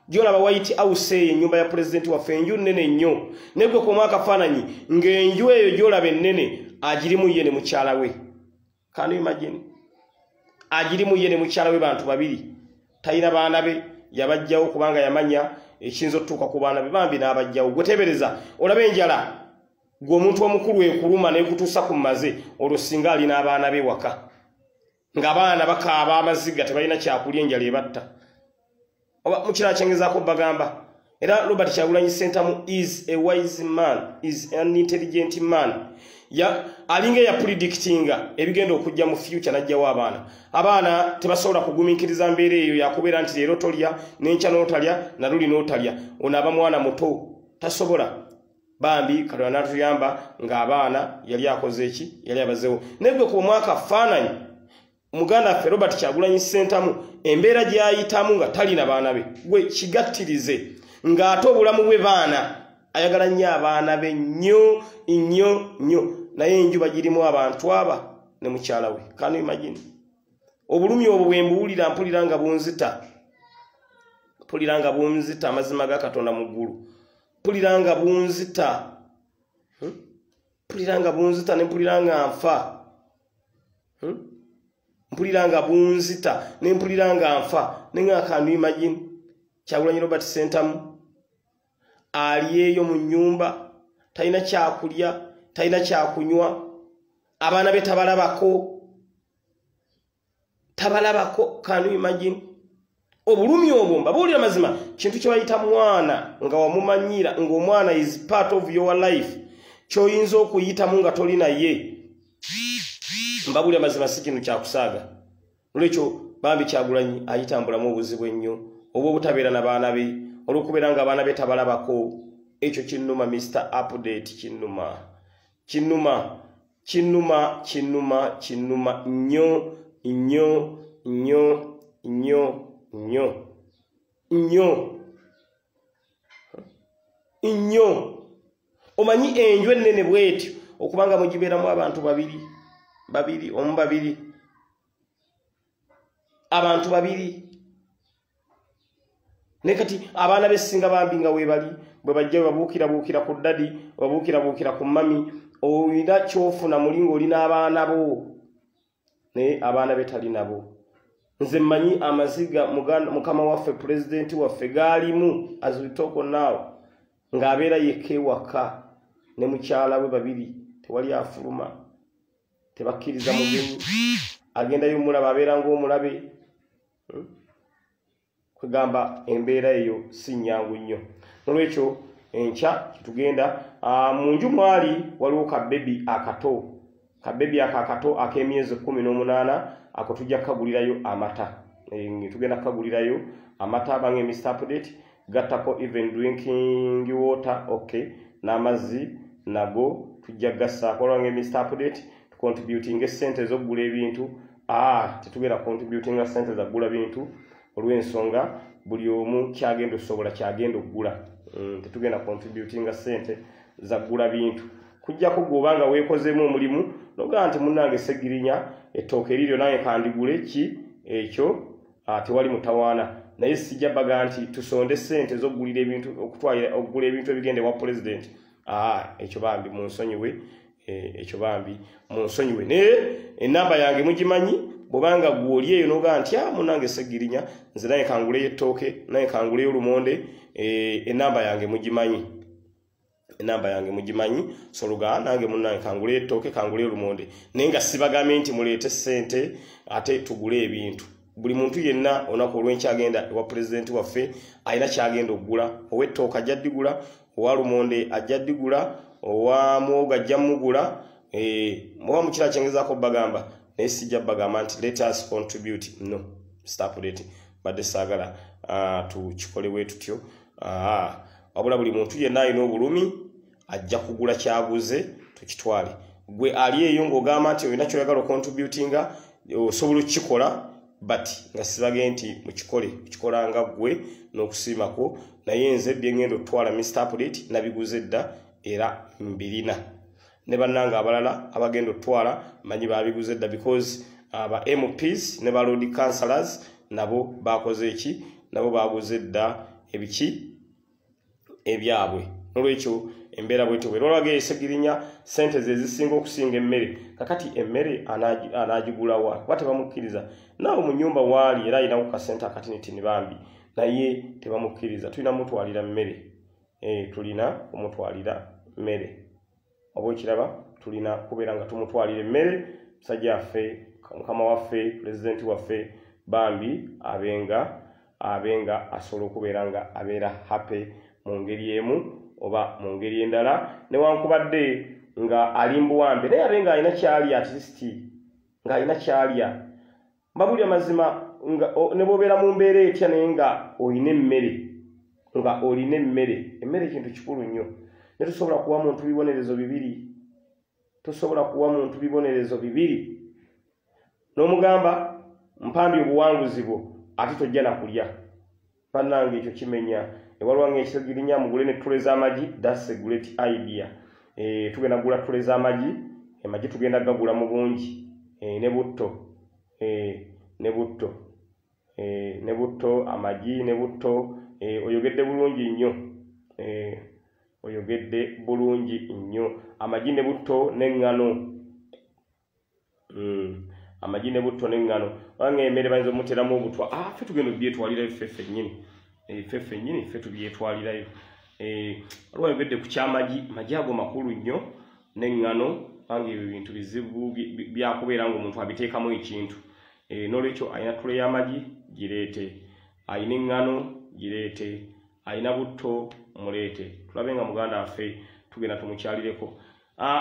Gyolaba White House eyo ennyumba ya president waffe enju nnene nnyo. Naye gwe komu akafaananyi ng'enju eyo gyolaba ennene agirimu ye ne mukyala we. Can you imagine? Agirimu ye ne mukyala we bantu babiri. Tayina baana be yabajjawo kubanga yamanya ekinzo tuka ku baana be bambi n'abajjawo. Gwetebereza olabe enjala. Gwe omuntu omukulu ekuluma n'ekutuusa ku maze olwo singa alina abaana be waka. Ng'abaana bakaaba amaziga tebalina kyakulya enjala ebatta. Oba mukira kyengezaako bagamba. Era Robert Kyagulanyi Ssentamu is a wise man, is an intelligent man. Alinga ya predictinga ebigenda okujja mu future najjawo abaana. Abaana tebasobola kugumiikiriza mbeera eyo yakubeera nti leero tolya n'enkya n'otalya na luli n'otalya. Ono aba mwana muto tasobola. Bambi Katonda n'atuyamba ng'abaana yali akoze eki yali abazeewo. Nebwe ku mwaka faananyi Muganda waffe Robert Kyagulanyi Ssentamu embeera gy'ayitamu nga talina baana be gwe kigattirize ng'ate obulamu bwe baana ayagala nnyo abaana be nnyo naye enjuba girimu abantu aba ne mukyala we. Can you imagine? Obulumi obwo bwe mbuwulira mpulira nga bunzita amazima ga Katonda mu ggulu. Mpulira nga bunzita ne mpulira nga nfa. Mpulira nga bunzita ne mpulira nga nfa. Nenga Can you imagine? Kyagulanyi Robert Ssentamu ali eyo mu nnyumba talina kyakulya talina kyakunywa abaana be tabalabako. Can you imagine? Obulumi obwo mbabuulira mazima kintu kye bayita mwana nga wamumanyira ng'omwana is part of your life ky'oyinza okuyitamu nga tolina ye. Mbabuulira mazima si kintu kyakusaaga. Olwekyo bambi Kyagulanyi ayitambulamu obuzibu ennyo obwo obutabeera na baana be olw'okubeera nga abaana be tabalabako. Ekyo kinnuma Mr. Update kinnuma nnyo. Omanyi enju ennene bwetyo okubanga mugibeeramu abantu babiri abantu babiri. Nekati abaana besinga bambi nga webali bwe bajja babuukira ku ddadi babuukira ku mami oyina kyofuna mulingo olina abaana bo naye abaana be tali nabo. Nze mmanyi amaziga mukama waffe president waffe gaalimu as we talk now ng'abeera yekka ewaka ne mukyala we babiri tewali afuluma tebakkiriza mugenyi agendayo mulaba abeera ng'omulabe. Kwegamba embeera eyo si nnyangu nnyo. Nolwekyo enkya tugenda mu nju mwali waliwo kabebi akato ak'emyezi 18 ako tujja kukagulirayo amata. Tugenda kukagulirayo amata abange Mr. Update gattako even drinking water n'amazzi nago tujja gassaako olwange Mr. Update tucontributing essente ez'okugula ebintu. Tetugenda contributing sente za kugula bintu olw'ensonga buli omu kyagenda osobola kyagenda okugula. Tetugenda contributing sente za kugula bintu. Kujjako gw'obanga weekozeemu omulimu nogaa nti munnange Ssegirinya ettooke liryo nange kandigule ki ekyo tewali mutawaana. Naye sijja baga nti tusonde sente z'okugulira ebintu okugula ebintu ebigenda ewa President. Ekyo bambi munsonyiwe. Naye ennamba yange mugimanyi bw'obanga gw'oli eyo nogaa nti munnange Ssegirinya nze naye kanguleyo ettooke naye kanguleyo olumonde. Ennamba yange mugimanyi soluga nange munnange kanguleyo ettooke kanguleyo olumonde. Naye nga sibagambye nti muleete ssente ate tugule ebintu. Buli muntu yenna olunaku olw'enkyagenda ewa President waffe alina kyagenda okugula. Ow'ettooke ajja digula, owa lumonde ajja digula, owa muwogo ajja mugula. Muba mukira kyengezaako bagamba naye sijja bagamba nti let us contribute. No, Mr. Update badde saagala tukikole bwe tutyo. Wabula buli muntu yenna alina obulumi ajja kugula kyaguze tukitwale. Gwe ali eyo ng'ogamba nti olina kyoyagala ocontributinga osobola okukikola but nga sibage nti mukikola nga gwe n'okusiimako. Naye nze bye ngenda okutwala Mr. Update nabiguze dda era mbirina. Ne bannanga abalala abagenda okutwala manyi babiguze dda because aba MPs ne ba road councillors nabo bakoze eki nabo baguze dda ebiki ebyabwe. Nolwekyo embeera bwetyo bwerolwage Ssegirinya sente ze zisinga okusinga emmere kakati emmere anaagigulawa kuba tebamukkiriza naawe mu nnyumba waali era ayinawo kasente akatinitini bambi naye tebamukkiriza tulina mutwalira mmere tulina kumutwalira mmere oba okiraba tulina kubeera nga tumutwalira emmere musajja waffe mukama waffe pulezidenti waffe bambi abenga asobola okubeera nga abeera happy mu ngeri emu oba mu ngeri endala newankubadde nga ali mbuwambe naye abenga alina kyalya at least nga alina kyalya mbabulya mazima ne bwobeera mu mbeera etya naye nga olina emmere nga olina emmere kintu kikulu nnyo ne tusobola kuwa muntu bibonerezo bibiri n'omugamba mpambye obuwanguzi bwo ate tojja nakulya bannange ekyo kimenya ewaliwo ng'Essegirinya mugule ne ttule z'amagi that's a great idea tugenda kugula ttule z'amagi amagi tugenda gagula mu bungi ne butto amagi ne butto oyogedde bulungi nnyo amagi ne butto n'eŋŋano amagi ne butto n'eŋŋano oba emmere bayinza omuteramu obutwa ffe tugenda obyetwalirayo ffe nnyini ffe tubyetwalirayo waliwo ayogedde ku kyamagi magi ago makulu nnyo n'eŋŋano kubanga ebyo bintu bizibu byakubeera ng'omuntu abiteekamu ekintu n'olwekyo alina ttule y'amagi gireete alina eŋŋano gireete alina butto muleete tulabe nga muganda waffe tugenda tumukyalireko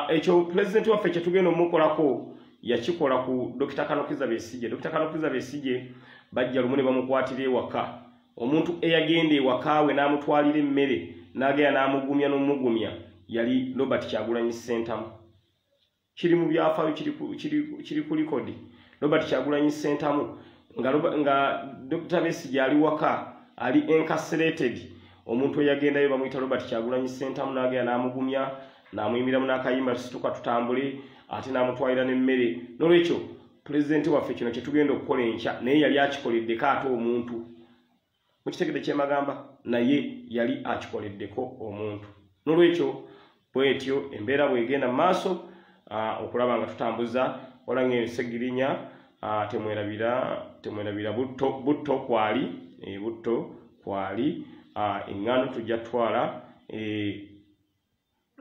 ekyo pulezidenti waffe kye tugenda omukolako yakikola ku Dr. Kanokiza Besigye. Dr. Kanokiza Besigye bajja lumu ne bamukwatira ewaka omuntu eyagenda ewaka we n'amutwalira emmere n'agenda n'amugumya n'omugumya yali Robert Kyagulanyi Ssentamu kiri mu byafaayo kiri ku likodi Robert Kyagulanyi Ssentamu nga Dr. Besigye ali waka ali incarcerated omuntu eyagendayo bamuyita Robert Kyagulanyi Ssentamu n'agenda n'amugumya n'amuyimiramu n'akayimba tusituka tutambule ate n'amutwalira n'emmere n'olwekyo pulezidenti waffe kino kye tugenda okukola enkya naye yali akikoleddeko ate omuntu mukitegedde kyemagamba naye yali akikoleddeko omuntu n'olwekyo bwetyo embeera bwegenda mu maaso okulaba nga tutambuza wala ng'Essegirinya temwerabira butto kwali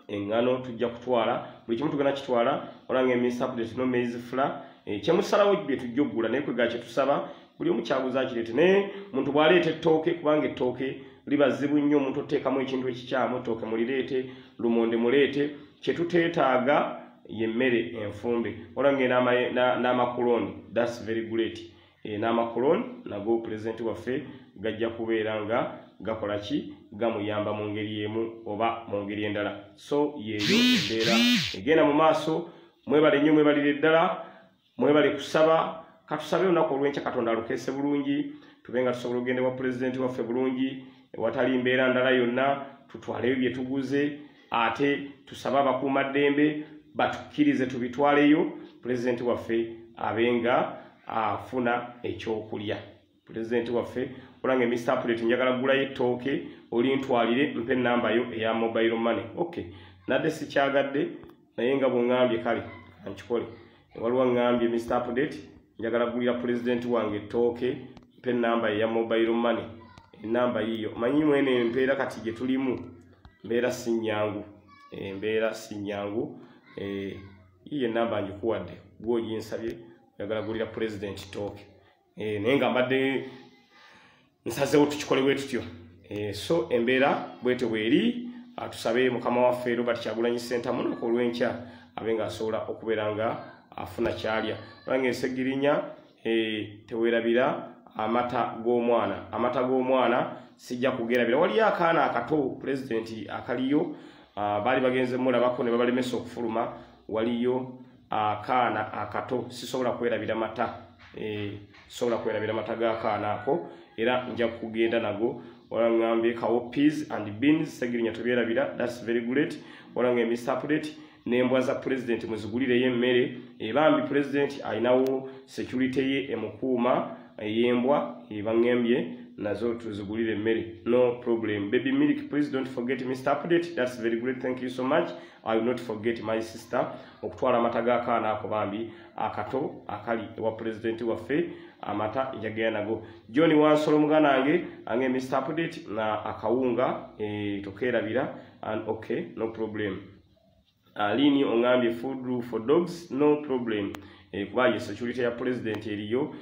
eŋŋano tujja kutwala buli kimu tugenda kitwala wala ng'emisa update no maize flour kyemusalawo bye tujja okugula naye kwega kye tusaba buli omu kyaguza akireete naye muntu bw'aleeta ettooke kubanga ettooke liba zzibu nnyo omuntu oteekamu ekintu ekikyamu ettooke mulireete lumonde muleete kye tuteetaaga yemmere enfumbe wala n'amakoloni that's very great n'amakoloni nago pulezidenti waffe gajja kubeera nga gakola ki gamuyamba mu ngeri emu oba mu ngeri endala so yeeyo embeera egenda mu maaso mwebale nnyo mwebalire ddala mwebale kusaba katusabe olunaku olw'enkya Katonda alukeese bulungi tube nga tusobola okugenda wa pulezidenti waffe bulungi ewatali mbeera ndala yonna tutwaleyo bye tuguze ate tusabe abakuumaddembe batukkirize tubitwaleyo pulezidenti waffe abenga afuna ekyokulya pulezidenti waffe olanga Mr. Update njagala kugulayo ettooke olintwalire mpe ennamba yo eya mobile money okay nadde sikyagadde naye nga bw'ŋŋambye kale nkikole waliwo ŋŋambye Mr. Update njagala kugulira pulezidenti wange ettooke mpe ennamba eya mobile money ennamba yiyo manyi mwene empeera kati gye tulimu mbeera si nnyangu yiyo ennamba njikuwadde gw'oginsabye njagala kugulira pulezidenti ttooke naye nga mbadde nsazeewo tukikole bwe tutyo so embeera bwete bweri tusabe mukama waffe Robert Kyagulanyi Ssentamu olunaku olw'enkya abenga asobola okubeera nga afuna kyalya olanga Essegirinya teweerabira amata g'omwana sijja kugerabira waliyo akaana akato pulezidenti akaliyo baali bagenze mulabako ne babalemesa okufuluma waliyo akaana akato sisobola kwerabira mata g'akaana ako era nja kugenda nago wala ngambye kawo peas and beans Ssegirinya tubyerabira that's very great wala nge Mr. Update n'embwa za president muzigulireyo emmere ebambi president ayinawo security ye emukuuma ey'embwa ebangembye nazo tuzigulire emmere. No problem. Baby milk, please don't forget Mr. Update. That's very great. Thank you so much. I will not forget my sister okutwala amata g'akaana ako bambi akato akali ewa president waffe amata njagera nago. John Wansolo muganange ange Mr. Update na akawunga tokerabira and okay, no problem. Lini ongambye food for dogs, no problem. Kuba security ya president eriyo.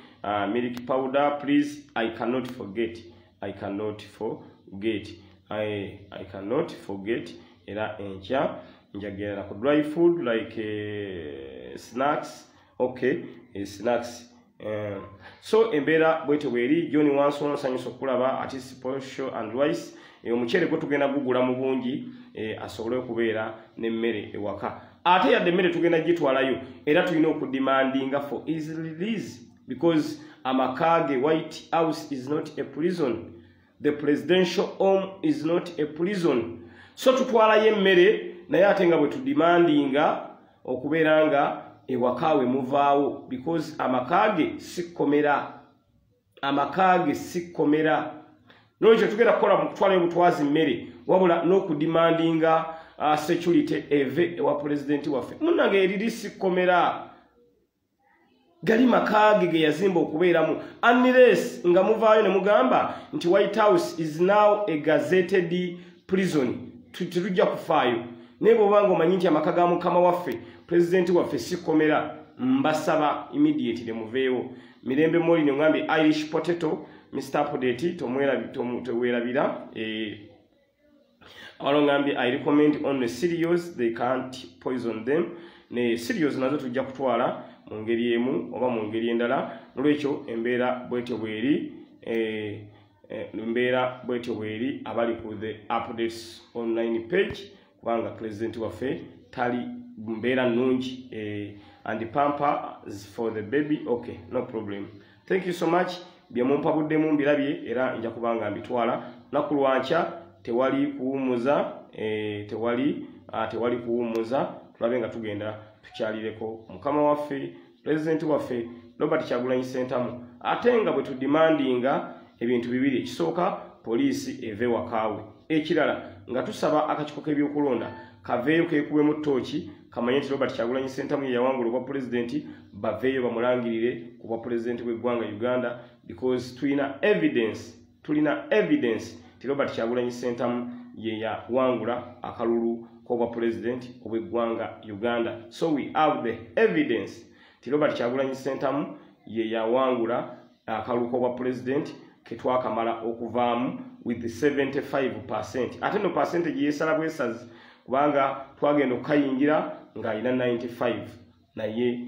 Milk powder, please. I cannot forget. I cannot forget. I cannot forget. Era encha njagera ku dry food like snacks. Okay, snacks. So embera bwete weri John Wansolo sanyuso kulaba artist posho and rice. Omuchere gwe tugenda gugula mu bungi asobole kubeera n'emmere ewaka. Ate yadde emmere tugenda gitwalayo era tulina okudemandinga for easy release because amakage White House is not a prison. The presidential home is not a prison. So tutwalayo emmere naye ate nga bwe tudemandinga okubeera nga ewakawe muvaawo because amakage sikomera. Amakage sikomera. Noje tugenda kukola mu kutwala obutwazi mmere wabula n'okudemandinga security eve ewa president waffe. Munnange eriri komera gali makage ge yazimba okubeeramu unless nga muvaayo ne mugamba nti White House is now a gazetted prison. Tutujja kufaayo naye bw'obanga omanyi nti amaka ga mukama waffe president waffe sikomera mbasaba immediately muveewo. Mirembe moli ne ngambe Irish potato Mr. Update tomwerabira alongambi I recommend on the cereals, they can't poison them. Ne cereals nazo tujja kutwala mu ngeri emu oba mu ngeri endala. Nolwekyo embeera bwete bweri abali ku the updates online page kubanga president waffe tali mbeera nnungi and the pampers for the baby. Okay, no problem. Thank you so much. Byamumpa buddemu mbirabye era nja kubanga mbitwala nakulwancha tewali kuwumuza tewali kuwumuza tulabe nga tugenda tukyalireko mukama waffe president waffe Robert Kyagulanyi Ssentamu ate nga bwe tudemandinga ebintu bibiri. Ekisooka poliisi eve wakaawe, ekirala nga tusaba akakiko k'ebyokulonda kaveeyo keekube mu ttooki kamanye nti Robert Kyagulanyi Ssentamu ye yawangula obwa president baveeyo bamulangirire ku bwa president w'eggwanga Uganda because tulina evidence ti Robert Kyagulanyi Ssentamu ye yawangula akalulu k'obwa president obw'eggwanga Uganda. So we have the evidence ti Robert Kyagulanyi Ssentamu ye yawangula akalulu k'obwa president ketwakamala okuvaamu with 75%. Ate no percentage yesala bwesazi kubanga twagenda okukayingira ng'alina 95 naye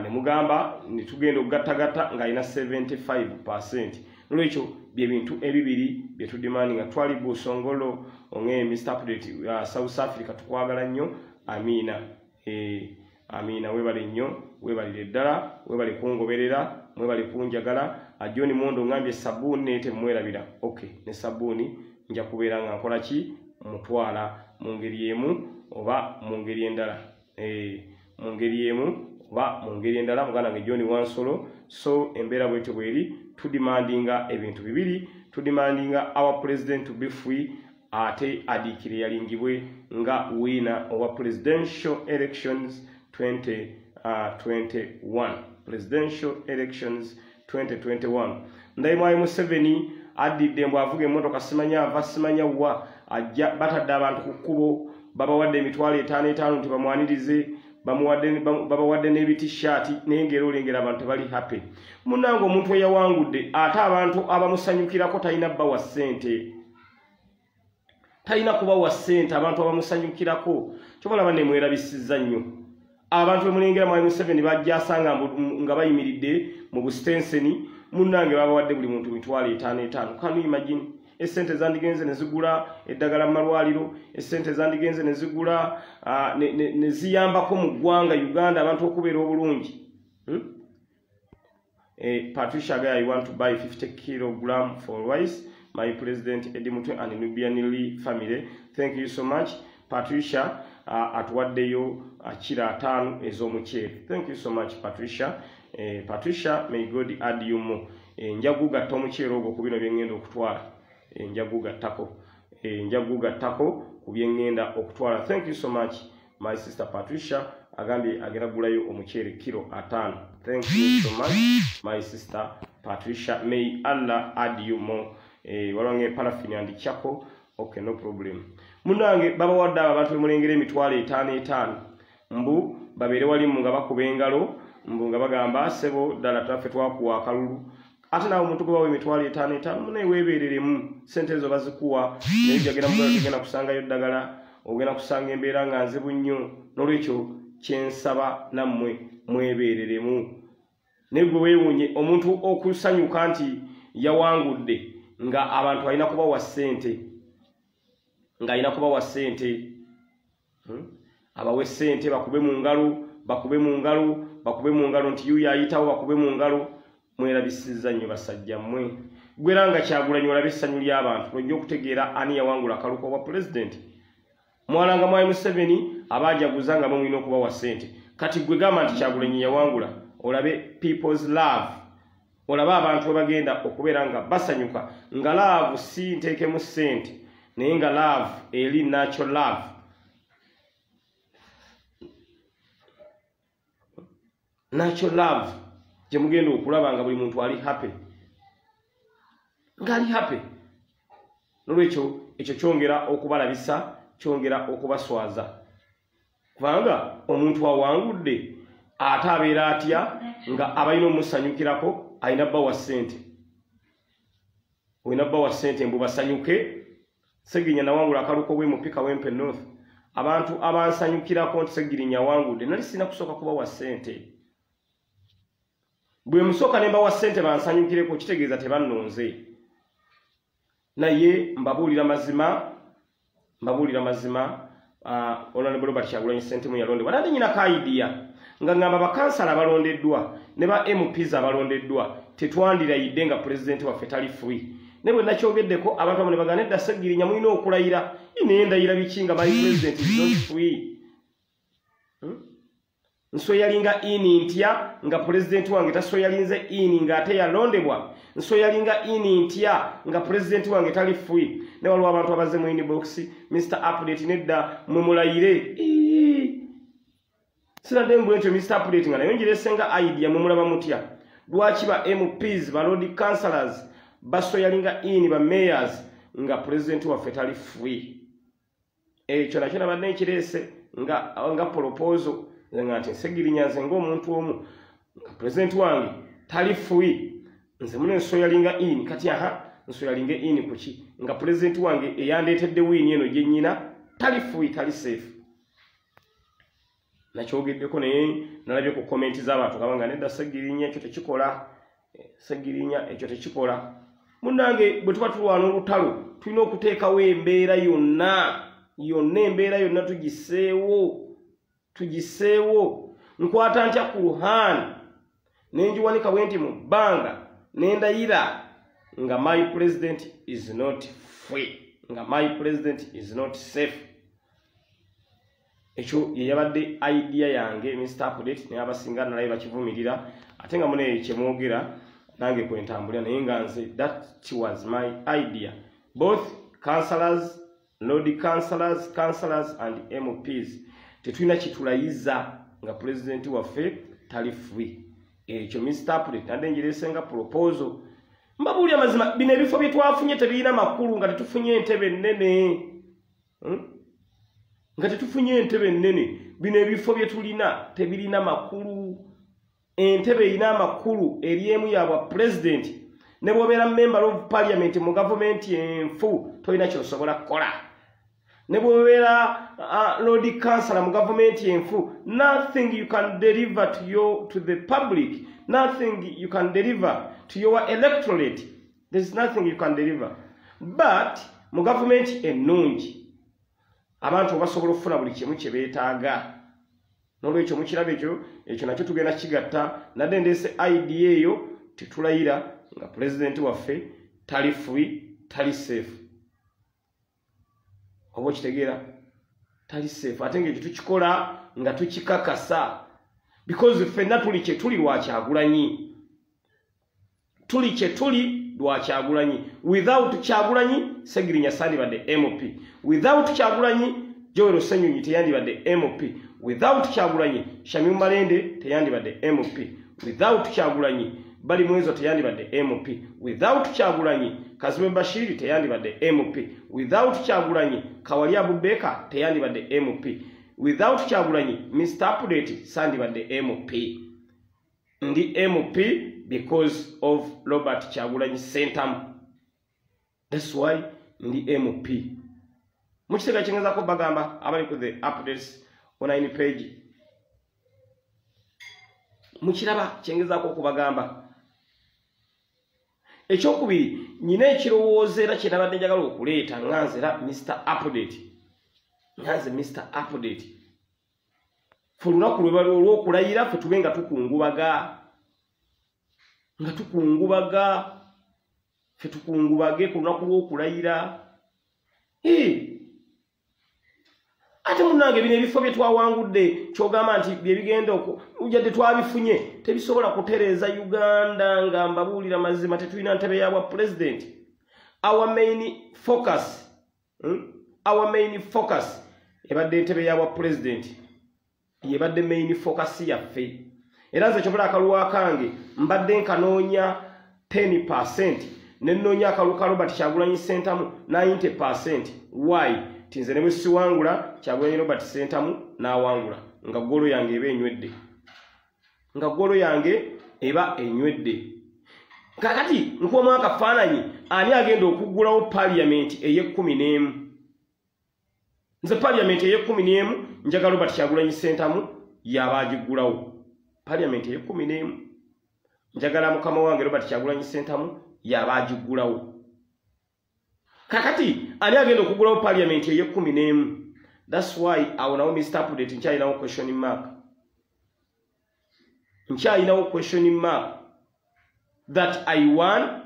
ne mugamba nitugenda okugattagatta ng'alina 75%. Nolwekyo bye bintu ebibiri bye tudemandi nga twali Busongolo onge Mr. Update South Africa tukwagala nnyo. Amina. Amina webale nnyo, webalire ddala, webale kungoberera, mwebale kunjagala. John Mondo ngambye sabuni nete mwerabira. Okay, ne sabuni nja kubeera nga nkola ki mutwala mu ngeri emu oba mu ngeri endala. Mu ngeri emu oba mu ngeri endala muganda nge John Wansolo. So embeera bwete bweri tudemandinga ebintu bibiri. Tudemandinga our president to be free ate adikire yalingibwe nga winner owa presidential elections 2021. Presidential elections 2021. Ndaimwayi Museveni adidde mbu avuga emmotoka simanya ava simanya wa ajja batadde abantu ku kkubo babawadde emitwalo 5 nti bamwanirize babawadde n'ebitishati naye ngero olengera abantu tebali happy. Munnange omuntu eyawangudde ate abantu abamusanyukirako talina bbawa ssente. Talina kubawa ssente abantu abamusanyukirako. Kyobalaba ne mwerabisizza nnyo. Abantu bemulengera Mwai Museveni bajja asanga nga bayimiridde mu bustenseni munnange babawadde buli muntu mitwalo 5. Can you imagine? Essente zandigenze nezigula eddagala mu malwaliro, essente zandigenze nezigula neziyambako mu ggwanga Uganda abantu okubeera obulungi. Patricia Gaya, I want to buy 50 kg for rice. My president Edimutwe and Nubian Lee family. Thank you so much. Patricia atuwaddeyo akira 5 ez'omuceere. Thank you so much Patricia. Patricia, may God add you more. njagu gatta omuceere ogwo ku bino bye ngenda okutwala njagu gattako ku bye ngenda okutwala. Thank you so much my sister Patricia agambye agenda kugulayo omuceere kilo 5. Thank you so much my sister Patricia, may Allah add you more. Walonge paraffin and chako. Okay, no problem. Munange baba wadda abantu mulengere emitwalo 5 mbu babere wali mu nga bakuba engalo mbu nga bagamba sebo ddala taffe twakuwa akalulu ate nawe omuntu gwe bawa emitwalo 5 munaye weebereremu sente ezo bazikuwa naye jagenda mugala tugenda kusangayo ddagala ogenda kusanga embeera nga nzibu nnyo n'olwekyo kyensaba nammwe mwebereremu naye gwe weewunye omuntu okusanyuka nti yawangudde nga abantu alina kubawa ssente abawe ssente bakube mu ngalo nti yuyo ayitawo bakube mu ngalo mwerabisiza nnyo basajja mmwe gwera nga Kyagulanyi olabe essanyu ly'abantu ojja okutegeera ani yawangula akaluko bwa pulezidenti mwalanga mwayi Museveni abaajaguza nga mwina okubawa ssente kati gwe gamba nti Kyagulanyi yawangula olabe people's love olabe abantu bagenda okubeera nga basanyuka nga love si nteekemu ssente naye nga love eri natural love. Natural love gye mugenda okulaba nga buli muntu ali happy ngali happy n'olwekyo ekyo kyongera okubalabisa kyongera okubaswaza kubanga omuntu awangudde ate abeera atya nga abalina omusanyukirako alina bbawa ssente olina bbawa ssente mbu basanyuke. Segirinya nawangula akaluko bwe mupika w'Empe North abantu abansanyukirako nti Segirinya wangudde nali sina kusooka kubawa ssente bwe musooka ne mbawa ssente bansanyukireko kitegeeza tebannonze naye mbabuulira mazima Honorable Robert Kyagulanyi Ssentemu yalondebwa nandi nyina kaidiya nga ngamba bakansala abalondeddwa ne ba MPs abalondeddwa tetwandirayidde nga pulezidenti waffe tali free ne bwe nakyogeddeko abantu bamwe ne bagana edda Segirinya mulina okulayira ine ndayira biki nga my president is not free nso yalinga ini ntya nga president wange taso yalinze ini nga ate yalondebwa nso yalinga ini ntya nga president wange tali free ne waliwo abantu abaze mu inbox Mr. Update nedda mwe mulayire sinadde mbwentyo Mr. Update nga nayo njiresenga idea mwe mulaba mutya lwaki ba MPs ba road councillors baso yalinga ini ba mayors nga president waffe tali free ekyo nakyo nabadde nkirese nga proposal nga nti Segirinya nze ng'omuntu omu nga president wange tali free nze mune nso yalinga ini kati nso yalinga ini kuki nga president wange eyandeetedde wini eno gye nnyina tali free tali safe nakyogeddeko naye nalabye ku komenti z'abantu kabanga nedda Segirinya ekyo tekikola Segirinya ekyo tekikola munange bwe tuba tulwana olutalo tulina okuteekawo embeera yonna embeera yonna tugiseewo nkwata ntya ku Ruhani nenjiwanika bwe nti mu bbanga nendayira nga my president is not free nga my president is not safe. Ekyo yeyabadde idea yange Mr. Update naye abasinga nalaye bakivumirira ate nga mune kyemwogera nange kwentambulira naye nga nze that was my idea. Both councillors, lord councillors and MPs tetulina kitulayiza nga president waffe tali free. Ekyo Mr. Update nadde njiresenga proposal mbabuulira mazima bino ebifo bye twafunye tebirina makulu nga tetufunye entebe nnene bino ebifo bye tulina tebirina makulu entebe erina amakulu eriemu yabwa president ne bw'obeera member of parliament mu government enfu tolina kyosobola kukola ne bw'obeera lord councillor mu government enfu nothing you can deliver to the public, nothing you can deliver to your electorate. There's nothing you can deliver. But mu government ennungi abantu basobola okufuna buli kimu kye beetaaga. N'olwekyo mukiraba ekyo nakyo tugenda kigatta nadde ndeese idea eyo tetulayira nga president waffe tali free tali safe. Oba okitegeera tali safe ate ng'ekyo tukikola nga tukikakasa because ffenna tuli kye tuli lwa Kyagulanyi. tuli kye tuli lwa Kyagulanyi. Without Kyagulanyi Segirinya sandibadde MOP. Without Kyagulanyi Joel Ssenyonyi teyandibadde MOP. Without Kyagulanyi Shamim Malende teyandibadde MOP. Without Kyagulanyi Bali Mwezo teyandibadde MOP. Without Kyagulanyi Kazime Bashiri teyandibadde MOP. Without Kyagulanyi Kawali Abubeka teyandibadde MOP. Without Kyagulanyi Mr. Update sandibadde MOP. Ndi MOP because of Robert Kyagulanyi Sentamu. That's why ndi MOP. Mukitega kingeza ko bagamba abali ku the updates on 9 page. Mukiraba kingeza ko kubagamba. Ekyokubiri nyina ekirowoozo era kye nabadde njagala okuleeta nganzera Mr. Update. Nganze Mr. Update. Olunaku olw'okulayira ffe tube nga tukungubaga. Nga tukungubaga. Ffe tukungubage ku lunaku lw'okulayira. Ate munnange bino ebifo bye twawangudde kyogamba nti bye bigenda ujjadde twabifunye tebisobola kutereeza Uganda nga mbabuulira mazima tetulina ntebe ya bwa president. Our main focus ebadde ntebe ya bwa president. Yebadde main focus yaffe. Era nze kyobula akaluwa kange mbadde nkanoonya 10% nenoonya akalu ka Robert Kyagulanyi Sentamu 90%. Why? Tinze ne bwe siwangula Kyagulanyi Robert Sentamu n'awangula nga golo yange eba enywedde. Nga golo yange eba enywedde. Kakati nkuwamu akafaananyi ani agenda okuggulawo parliament eye-11. Nze parliament eye-11 njagala Robert Kyagulanyi Sentamu yaba agiggulawo. Parliament eye-11 njagala mukama wange Robert Kyagulanyi Sentamu yaba agiggulawo. Kakati ani agenda okuggulawo parliament eye-11. That's why awonawo Mr. Update nkyalinawo question mark. Nkyalinawo question mark that I won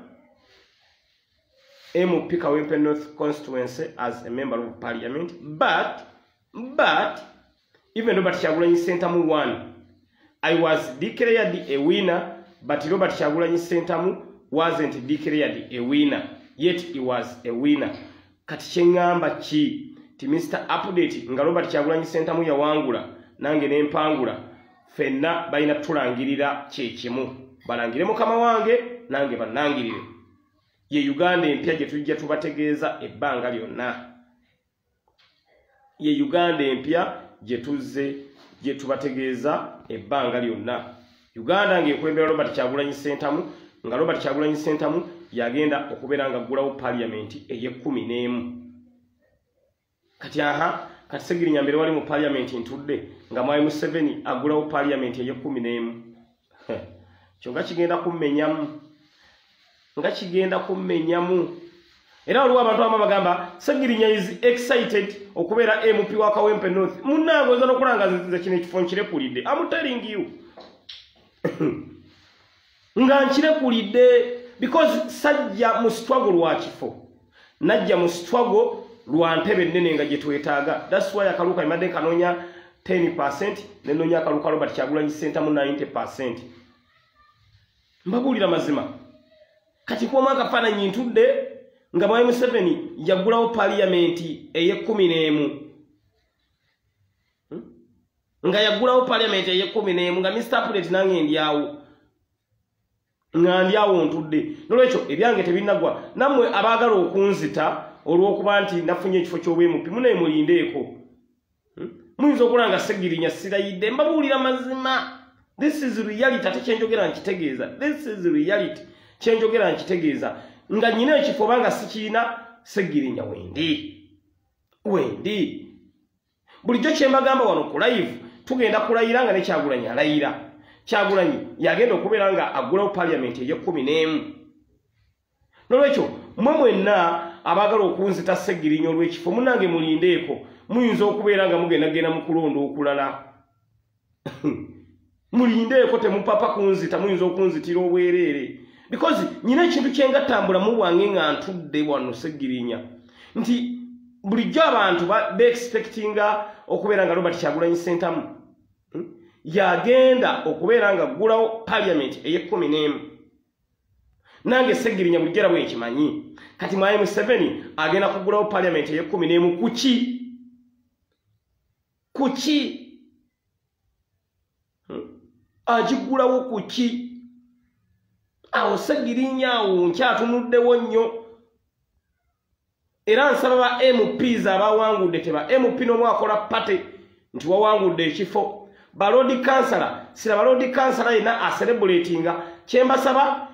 MOP Kawempe North constituency as a member of parliament, but even Robert Kyagulanyi Sentamu won. I was declared a winner, but Robert Kyagulanyi Sentamu wasn't declared a winner, yet he was a winner. Kati kyengamba ki ti Mr. Update nga Robert Kyagulanyi Sentamu yawangula nange nempangula fenna balina tulangirira kyekimu. Balangire mukama wange nange bannangirire. Ye Uganda empya gye tujja tubategeeza ebbanga lyonna. Ye Uganda empya gye tuzze gye tubategeeza ebbanga lyonna. Uganda ng'ekwembera Robert Kyagulanyi Sentamu nga Robert Kyagulanyi Sentamu yagenda okubeera nga aggulawo parliament eye-11. Kati kati Segirinya mbere wali mu parliament ntudde nga Mwai Museveni aggulawo parliament eye-11. Kyonga kigenda kummenyamu. Nga kigenda kummenyamu. Era waliwo abantu abamu bagamba Segirinya is excited okubeera MP wa Kawempe North. Munnange oyinza n'okulangaza kino ekifo nkirekulidde. I'm telling you. Nga nkirekulidde because sajja mu struggle lwa kifo. Najja mu struggle lwa ntebe nnene nga gye twetaaga. That's why akaluka imadde kanoonya 10% nenoonya akaluka Robert Kyagulanyi Sentamu 90%. Mbabuulira mazima. Kati kuwamu akafaananyi ntudde nga Mwai Museveni yaggulawo parliament eye-11. Nga yaggulawo parliament eye-11 nga Mr. Update nange ndyawo. Nga ndyawo ntudde. Nolwekyo ebyange tebinnagwa. Nammwe abaagala okunzita olw'okuba nti nafunye ekifo ky'obwemupi munaye mulindeeko. Muyinza okulanga Segirinya sirayidde. Mbabuulira mazima. This is reality ate kyenjogera nkitegeeza. This is reality kyenjogera nkitegeeza. Nga nyina ekifo banga sikiina Segirinya wendi. Bulijjo kyembagamba wano ku live tugenda kulayira nga ne Kyagulanyi alayira. Kyagulanyi yagenda okubeera nga aggulawo parliament eye-11. Nolwekyo mmwe mwenna abaagala okunzita Segirinya olw'ekifo munnange mulindeeko. Muyinza okubeera nga mugenda mu kulonda okulala. Mulindeeko temupapa kunzita muyinza okunzitira obwereere. Because nyina ekintu kyengatambula mu bwange nga ntudde wano Segirinya. Nti bulijjo abantu be-expectinga okubeera nga Robert Kyagulanyi Sentamu yagenda okubeera nga aggulawo parliament eye-11. nange Segirinya bulijera bwe nkimanyi kati mu M7 agenda kugulawo parliament ye 11 kuki agigulawo kuki awo Segirinya awo nkyatunuddewo nnyo era nsaba ba MPs abawangudde teba MP n'omu akola pate nti wawangudde ekifo balodi kansala sira balodi kansala ina a celebratinga kyembasaba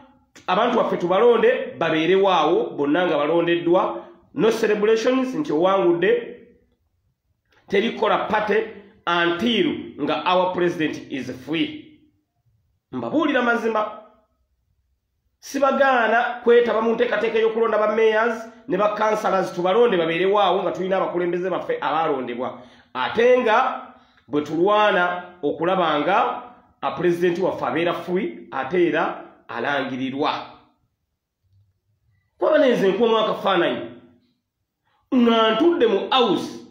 abantu baffe tubalonde babeere waawo bonna nga balondeddwa no celebrations nti owangudde terikola pate until nga our president is free mbabuulira mazima sibagaana kwetaba mu nteekateeka y'okulonda ba mayors ne ba councillors tubalonde babeere waawo nga tulina abakulembeze baffe abalondebwa ate nga bwe tulwana okulaba nga a president waffe abeera free ate era alangirirwa kwaba nenze nkuwamu akafaananyi nga ntudde mu house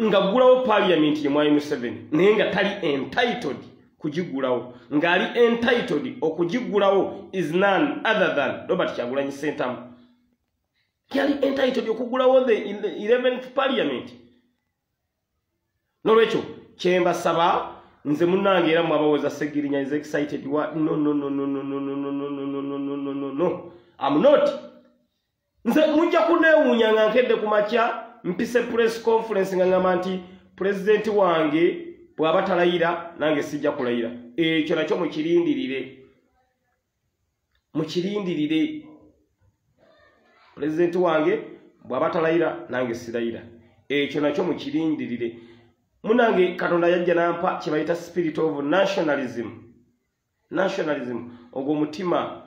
nga ggulawo parliament ye mwai Museveni naye nga tali entitled kugigulawo ng'ali entitled okugigulawo is none other than Robert Kyagulanyi Ssentamu yali entitled okugulawo the 11th parliament nolwekyo kyembasaba nze munnange era mwabawoza Segirinya is excited wa no I'm not nze mujja kuneewuunya nga nkedde ku makya mpise press conference nga ngamba nti president wange bw'aba talayira nange sijja kulayira ekyo nakyo mukirindirire president wange bw'aba talayira nange silayira ekyo nakyo mukirindirire munange Katonda yajja nampa kibayita spirit of nationalism ogwo omutima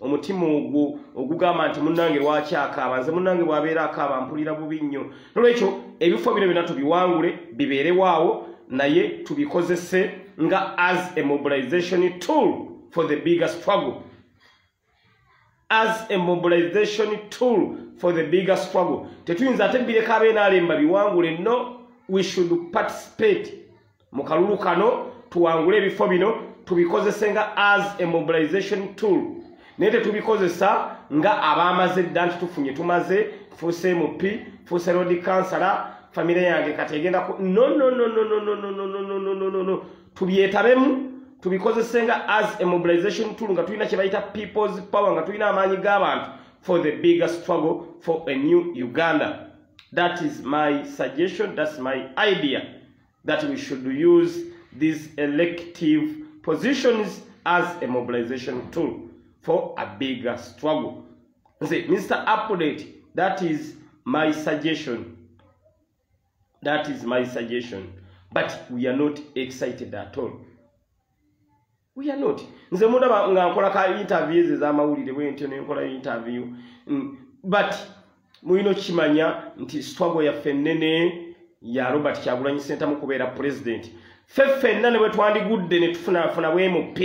ogwo ogugamba nti munange lwaki akaaba nze munange bw'abeera akaaba mpulira bubi nnyo nolwekyo ebifo bino byonna tubiwangule bibeere waawo naye tubikozese nga as a mobilization tool for the bigger struggle tetuyinza ate bireka ab'enaalemba biwangule no we should participate mu kalulu kano tuwangule ebifo bino tubikozese nga as a mobilization tool naye tetubikozesa nga abaamaze dda nti tumaze fuuse MP fuuse road councillor family yange kati egenda ku no tubyetabemu tubikozese nga as a mobilization tool nga tulina kye bayita people's power nga tulina amaanyi g'abantu for the bigger struggle for a new Uganda. That is my suggestion, that's my idea, that we should use these elective positions as a mobilization tool for a bigger struggle. Say, Mr. Update, that is my suggestion. But we are not excited at all. We are not. Nze mudaba nga nkola ka interviews ez'amawulire bwentyo ne nkola interview. But muyino kimanya nti struggle ya fennene ya Robert Kyagulanyi Ssentamu kubeera president. Feffenna ne bwe twandigudde ne tufuna bwe MP.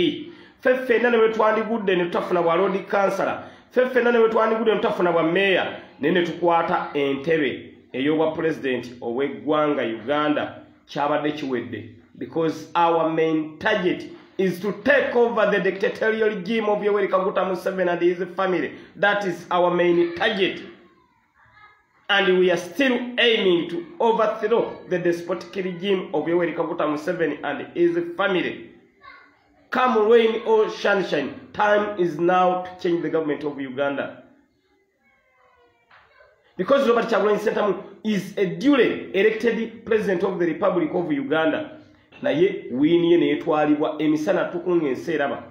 Feffenna ne bwe twandigudde ne tutafuna bwa road councillor. Feffenna ne bwe twandigudde ne tutafuna bwa mayor ne tukwata entebe ey'obwa president ow'eggwanga Uganda kyabadde kiwedde. Because our main target is to take over the dictatorial regime of Yoweri Kaguta Museveni and his family. That is our main target. And we are still aiming to overthrow the despotic regime of Yoweri Kaguta Museveni and his family. Come rain or sunshine, time is now to change the government of Uganda. Because Robert Kyagulanyi Ssentamu is a duly elected president of the Republic of Uganda. Naye winiye ne yetwalibwa emisana tukunga ensi eraba.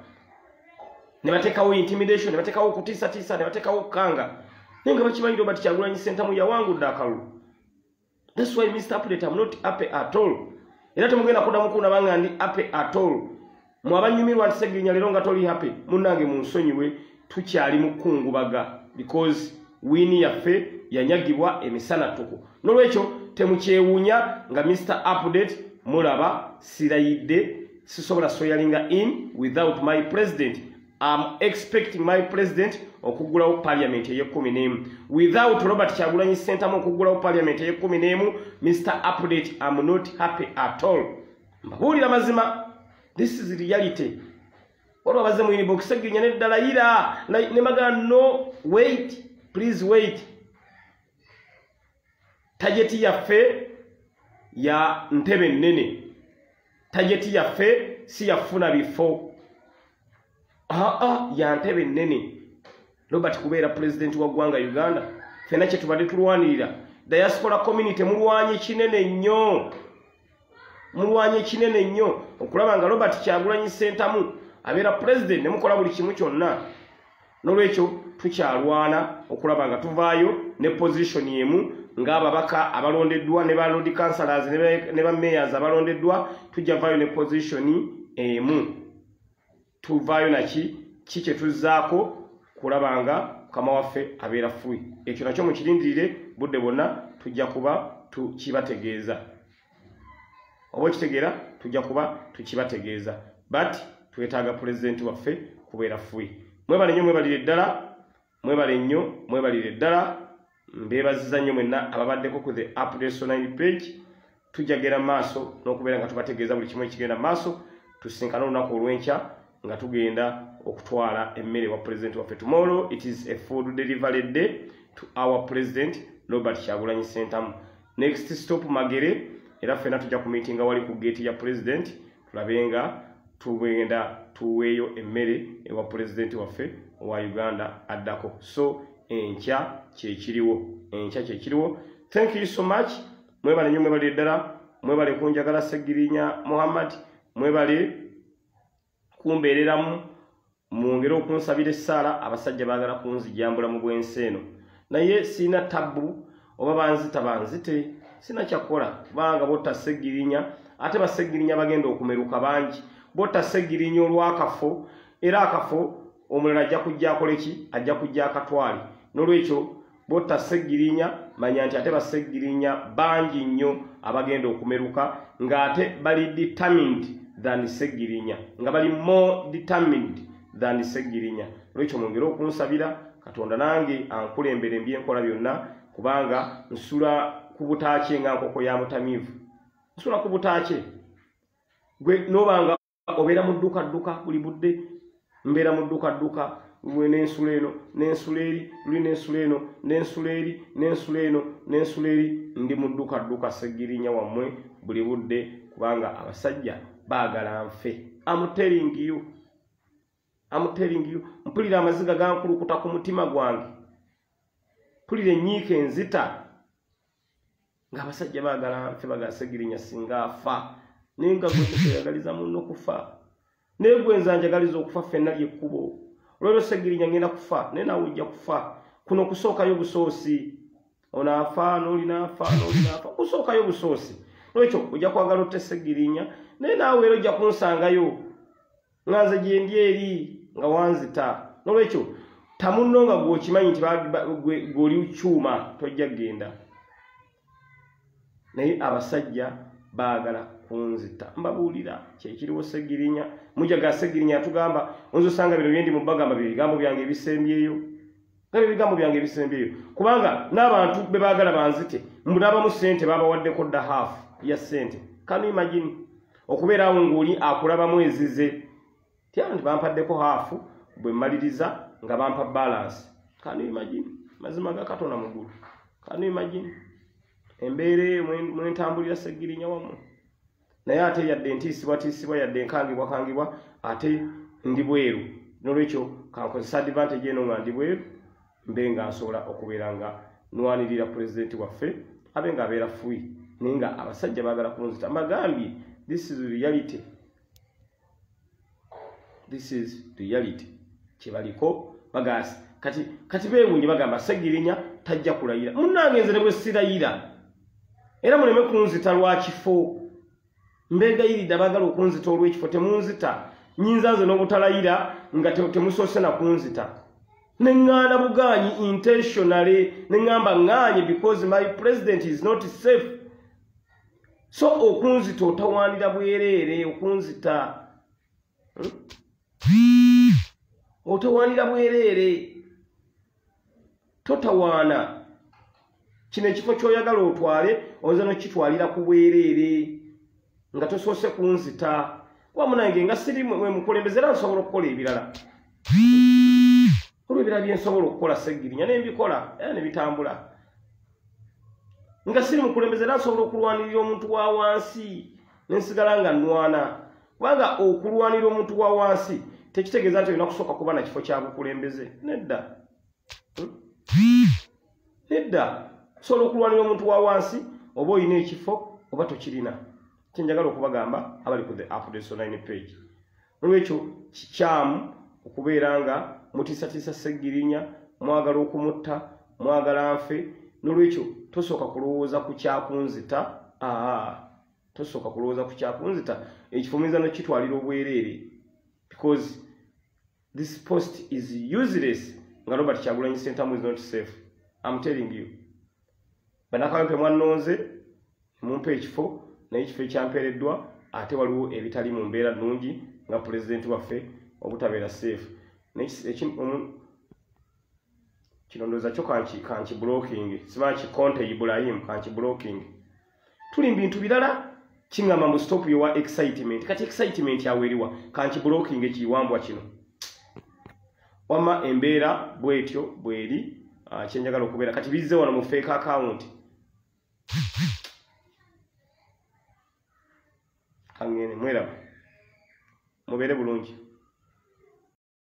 Ne batekawo intimidation, ne batekawo kutiisa, ne batekawo kanga. Naye nga bakimanyi Robert Kyagulanyi Ssentamu yawangudde akalulu. That's why Mr. Update, I'm not happy at all. Era temugenda kuddamu kunaba nga ndi happy at all. Mwabanyumirwa nti Segirinya leero nga toli happy, munnange munsonyiwe tukyali mu kkungubaga because wini yaffe yanyagibwa emisana tuku. Nolwekyo temukyewuunya nga Mr. Update mulaba sirayidde sisobola soyalinga in without my president. I'm expecting my president okugulawo parliament ye-11. Without Robert Kyagulanyi Ssentamu okugulawo parliament ye-11, Mr. Update, I'm not happy at all. Mbabuulira mazima, this is reality. waliwo abaze mu inbox Segirinnya neddala ira ne magana no wait please wait. Tajeti yaffe ya ntebe nnene, tajeti yaffe si yafuna bifo ya ntebe nnene. Robert kubeera president wa ggwanga Uganda fena kye tubadde tulwanirira diaspora community mulwanye kinene nnyo, mulwanye kinene nnyo okulaba nga Robert Kyagulanyi Ssentamu abeera president ne mukola buli kimu kyonna. Nolwekyo tukyalwana okulaba nga tuvaayo ne position yemu ng'ababaka abalondeddwa ne ba Lord Councillors ne ba Mayors abalondeddwa tujja vaayo ne position emu. Tuvaayo naki kye tuzzaako kulaba nga Mukama waffe abeera fuyi. Ekyo nakyo mukirindirire budde bonna tujja kuba tukibategeeza. Oba okitegeera tujja kuba tukibategeeza. But twetaaga president waffe kubeera fuyi. Mwebale nnyo mwebalire ddala, mwebale nnyo mwebalire ddala. Mbeebaziza nnyo mwenna ababaddeko ku the updates online page. Tujja gera maaso n'okubeera nga tubategeeza buli kimu ekigenda maaso. Tusinkana olunaku olw'enkya nga tugenda okutwala emmere wa president waffe. Tomorrow it is a food delivery day to our president Robert Kyagulanyi Ssentamu. Next stop Magere, era ffenna tujja ku meeting wali ku gate ya president tulabe nga tugenda tuweeyo emmere ewa president waffe wa Uganda addako. So enkya kyekiriwo. Thank you so much. Mwebale nnyo mwebale ddala, mwebale kunjagala Segirinnya Muhammad, mwebale kumbeereramu, mwongere okunsabira essaala. Abasajja baagala kunzijambula mu bwensi eno, naye sina tabu oba banzite sina kyakola kubanga botta Segirinnya ate ba Segirinnya bagenda okumeruka bangi. Botta Segirinnya olw'akafo, era akafo omulala ajja kujja akoleki, ajja kujja akatwale. Nolwekyo botta Segirinnya manya nti ate ba Segirinnya bangi nnyo abagenda okumeruka ng'ate bali determined than Segirinnya, nga bali more determined than Segirinnya. Lwekyo mwongere okunsabira Katonda nange ankulembere mbyenkola byonna kubanga nsula ku butaakye nga nkoko ya mutamiivu. Nsula ku butaakye gwe nobanga obeera mu dduka buli budde, mbeera mu dduka gwe n'ensula eno n'ensula eri, luli n'ensula eno n'ensula eri n'ensula eno n'ensula eri. Ndi mu dduka Segirinnya wammwe buli budde kubanga abasajja baagala nfe. I'm telling you. Mpulira amaziga gankulukuta ku mutima gwange, mpulira ennyiike enzita ng'abasajja baagala nfe, bagala Segirinnya singa afa. Naye nga gwe tekeyagaliza munno kufa, naye gwe nze anjagaliza okufa ffenna lyekkubo. Olwero Segirinnya ngenda kufa naye naawe ojja kufa. Kuno kusookayo busoosi, ono afa n'oli n'afa kusookayo busoosi. Lwekyo ojja kwagala otte Segirinnya naye naawe era ojja kunsangayo nga nze gye ndi eri nga wanzita. Nolwekyo tamunno nga gw'okimanyi nti gw'oli kyuma tojja genda. Naye abasajja baagala kunzita. Mbabuulira kyekiriwo Segirinnya. Mujaga Segirinnya atugamba onzo sanga bino byendi mu bagamba bigambo byange ebisembyeyo. Ngabe bigambo byange ebisembyeyo. Kubanga n'abantu be baagala banzite mbunabamu ssente babawaddeko dda half ya ssente. Can you imagine? Okubeera awo ng'oli akulabamu ezize. Tyandi bampaddeko half bwe mmaliriza nga bampa balance. Can you imagine? Mazima ga Katonda muggulu. Can you imagine? Embeere mwe ntambulira Segirinnya wammwe. Naye ate yadde ntiisibwa yadde enkangibwa ate ndi bweru. Nolwekyo kankozesa advantage eno nga ndi bweru mbe nga nsobola okubeera nga nwanirira president waffe abe nga abeera fuyi. Naye nga abasajja baagala kunzita. Mbagambye this is reality. This is reality. Kibaliko bagasi kati beewunye bagamba Segirinnya tajja kulayira. Munnange nze ne bwe sirayira era muleme kunzita lwa kifo. Mbegayiridde abaagala okunzita olw'ekifo temunzita. Nyinza nze n'obutalayira nga temusoose na kunzita. Neŋŋaana bugaanyi intentionally, neŋŋamba ŋŋaanye because my president is not safe. So okunzita otawaanira bwereere okunzita. Otawaanira bwereere. Totawaana. Kino ekifo ky'oyagala otwale oyinza n'okitwalira ku bwereere nga tosoose kunzita. kuba munange nga siri mwe mukulembeze era nsobola okukola ebirala olw'ebirala bye nsobola okukola Sseggirinya ne mbikola era ne bitambula nga siri mukulembeze era nsobola okulwanirira omuntu wa wansi ne nsigala nga nnwana kubanga okulwanirira omuntu wa wansi tekitegeeza nti olina kusooka kuba na kifo kya bukulembeze nedda nedda osobola okulwanira omuntu wa wansi oba olina ekifo oba tokirina kyenjagala okubagamba abali ku the updates online page olwekyo kikyamu okubeera nga mutiisatiisa Sseggirinya mwagala okumutta mwagala nfe n'olwekyo tosooka kulowooza ku kyakunzita tosooka kulowooza ku kyakunzita ekifo muyinza n'okitwalira obwereere because this post is useless nga Robert Kyagulanyi Ssentamu is not safe. I'm telling you. Banakawempe mwannonze mumpe ekifo naye ekifo ekyampeereddwa ate waliwo ebitali mu mbeera nnungi nga pulezidenti waffe obutabeera safe. Kino ndowooza kyo kanki blocking simanyi Konte Ibrahim kanki blocking. Tuli mu bintu birala kingamba mu stop your excitement kati excitement yaweeriwa kanki blocking ekiwambwa kino. Wama embeera bwetyo bweri kyenjagala okubeera kati bizze wano mu fake account kangene mwera mubeere bulungi.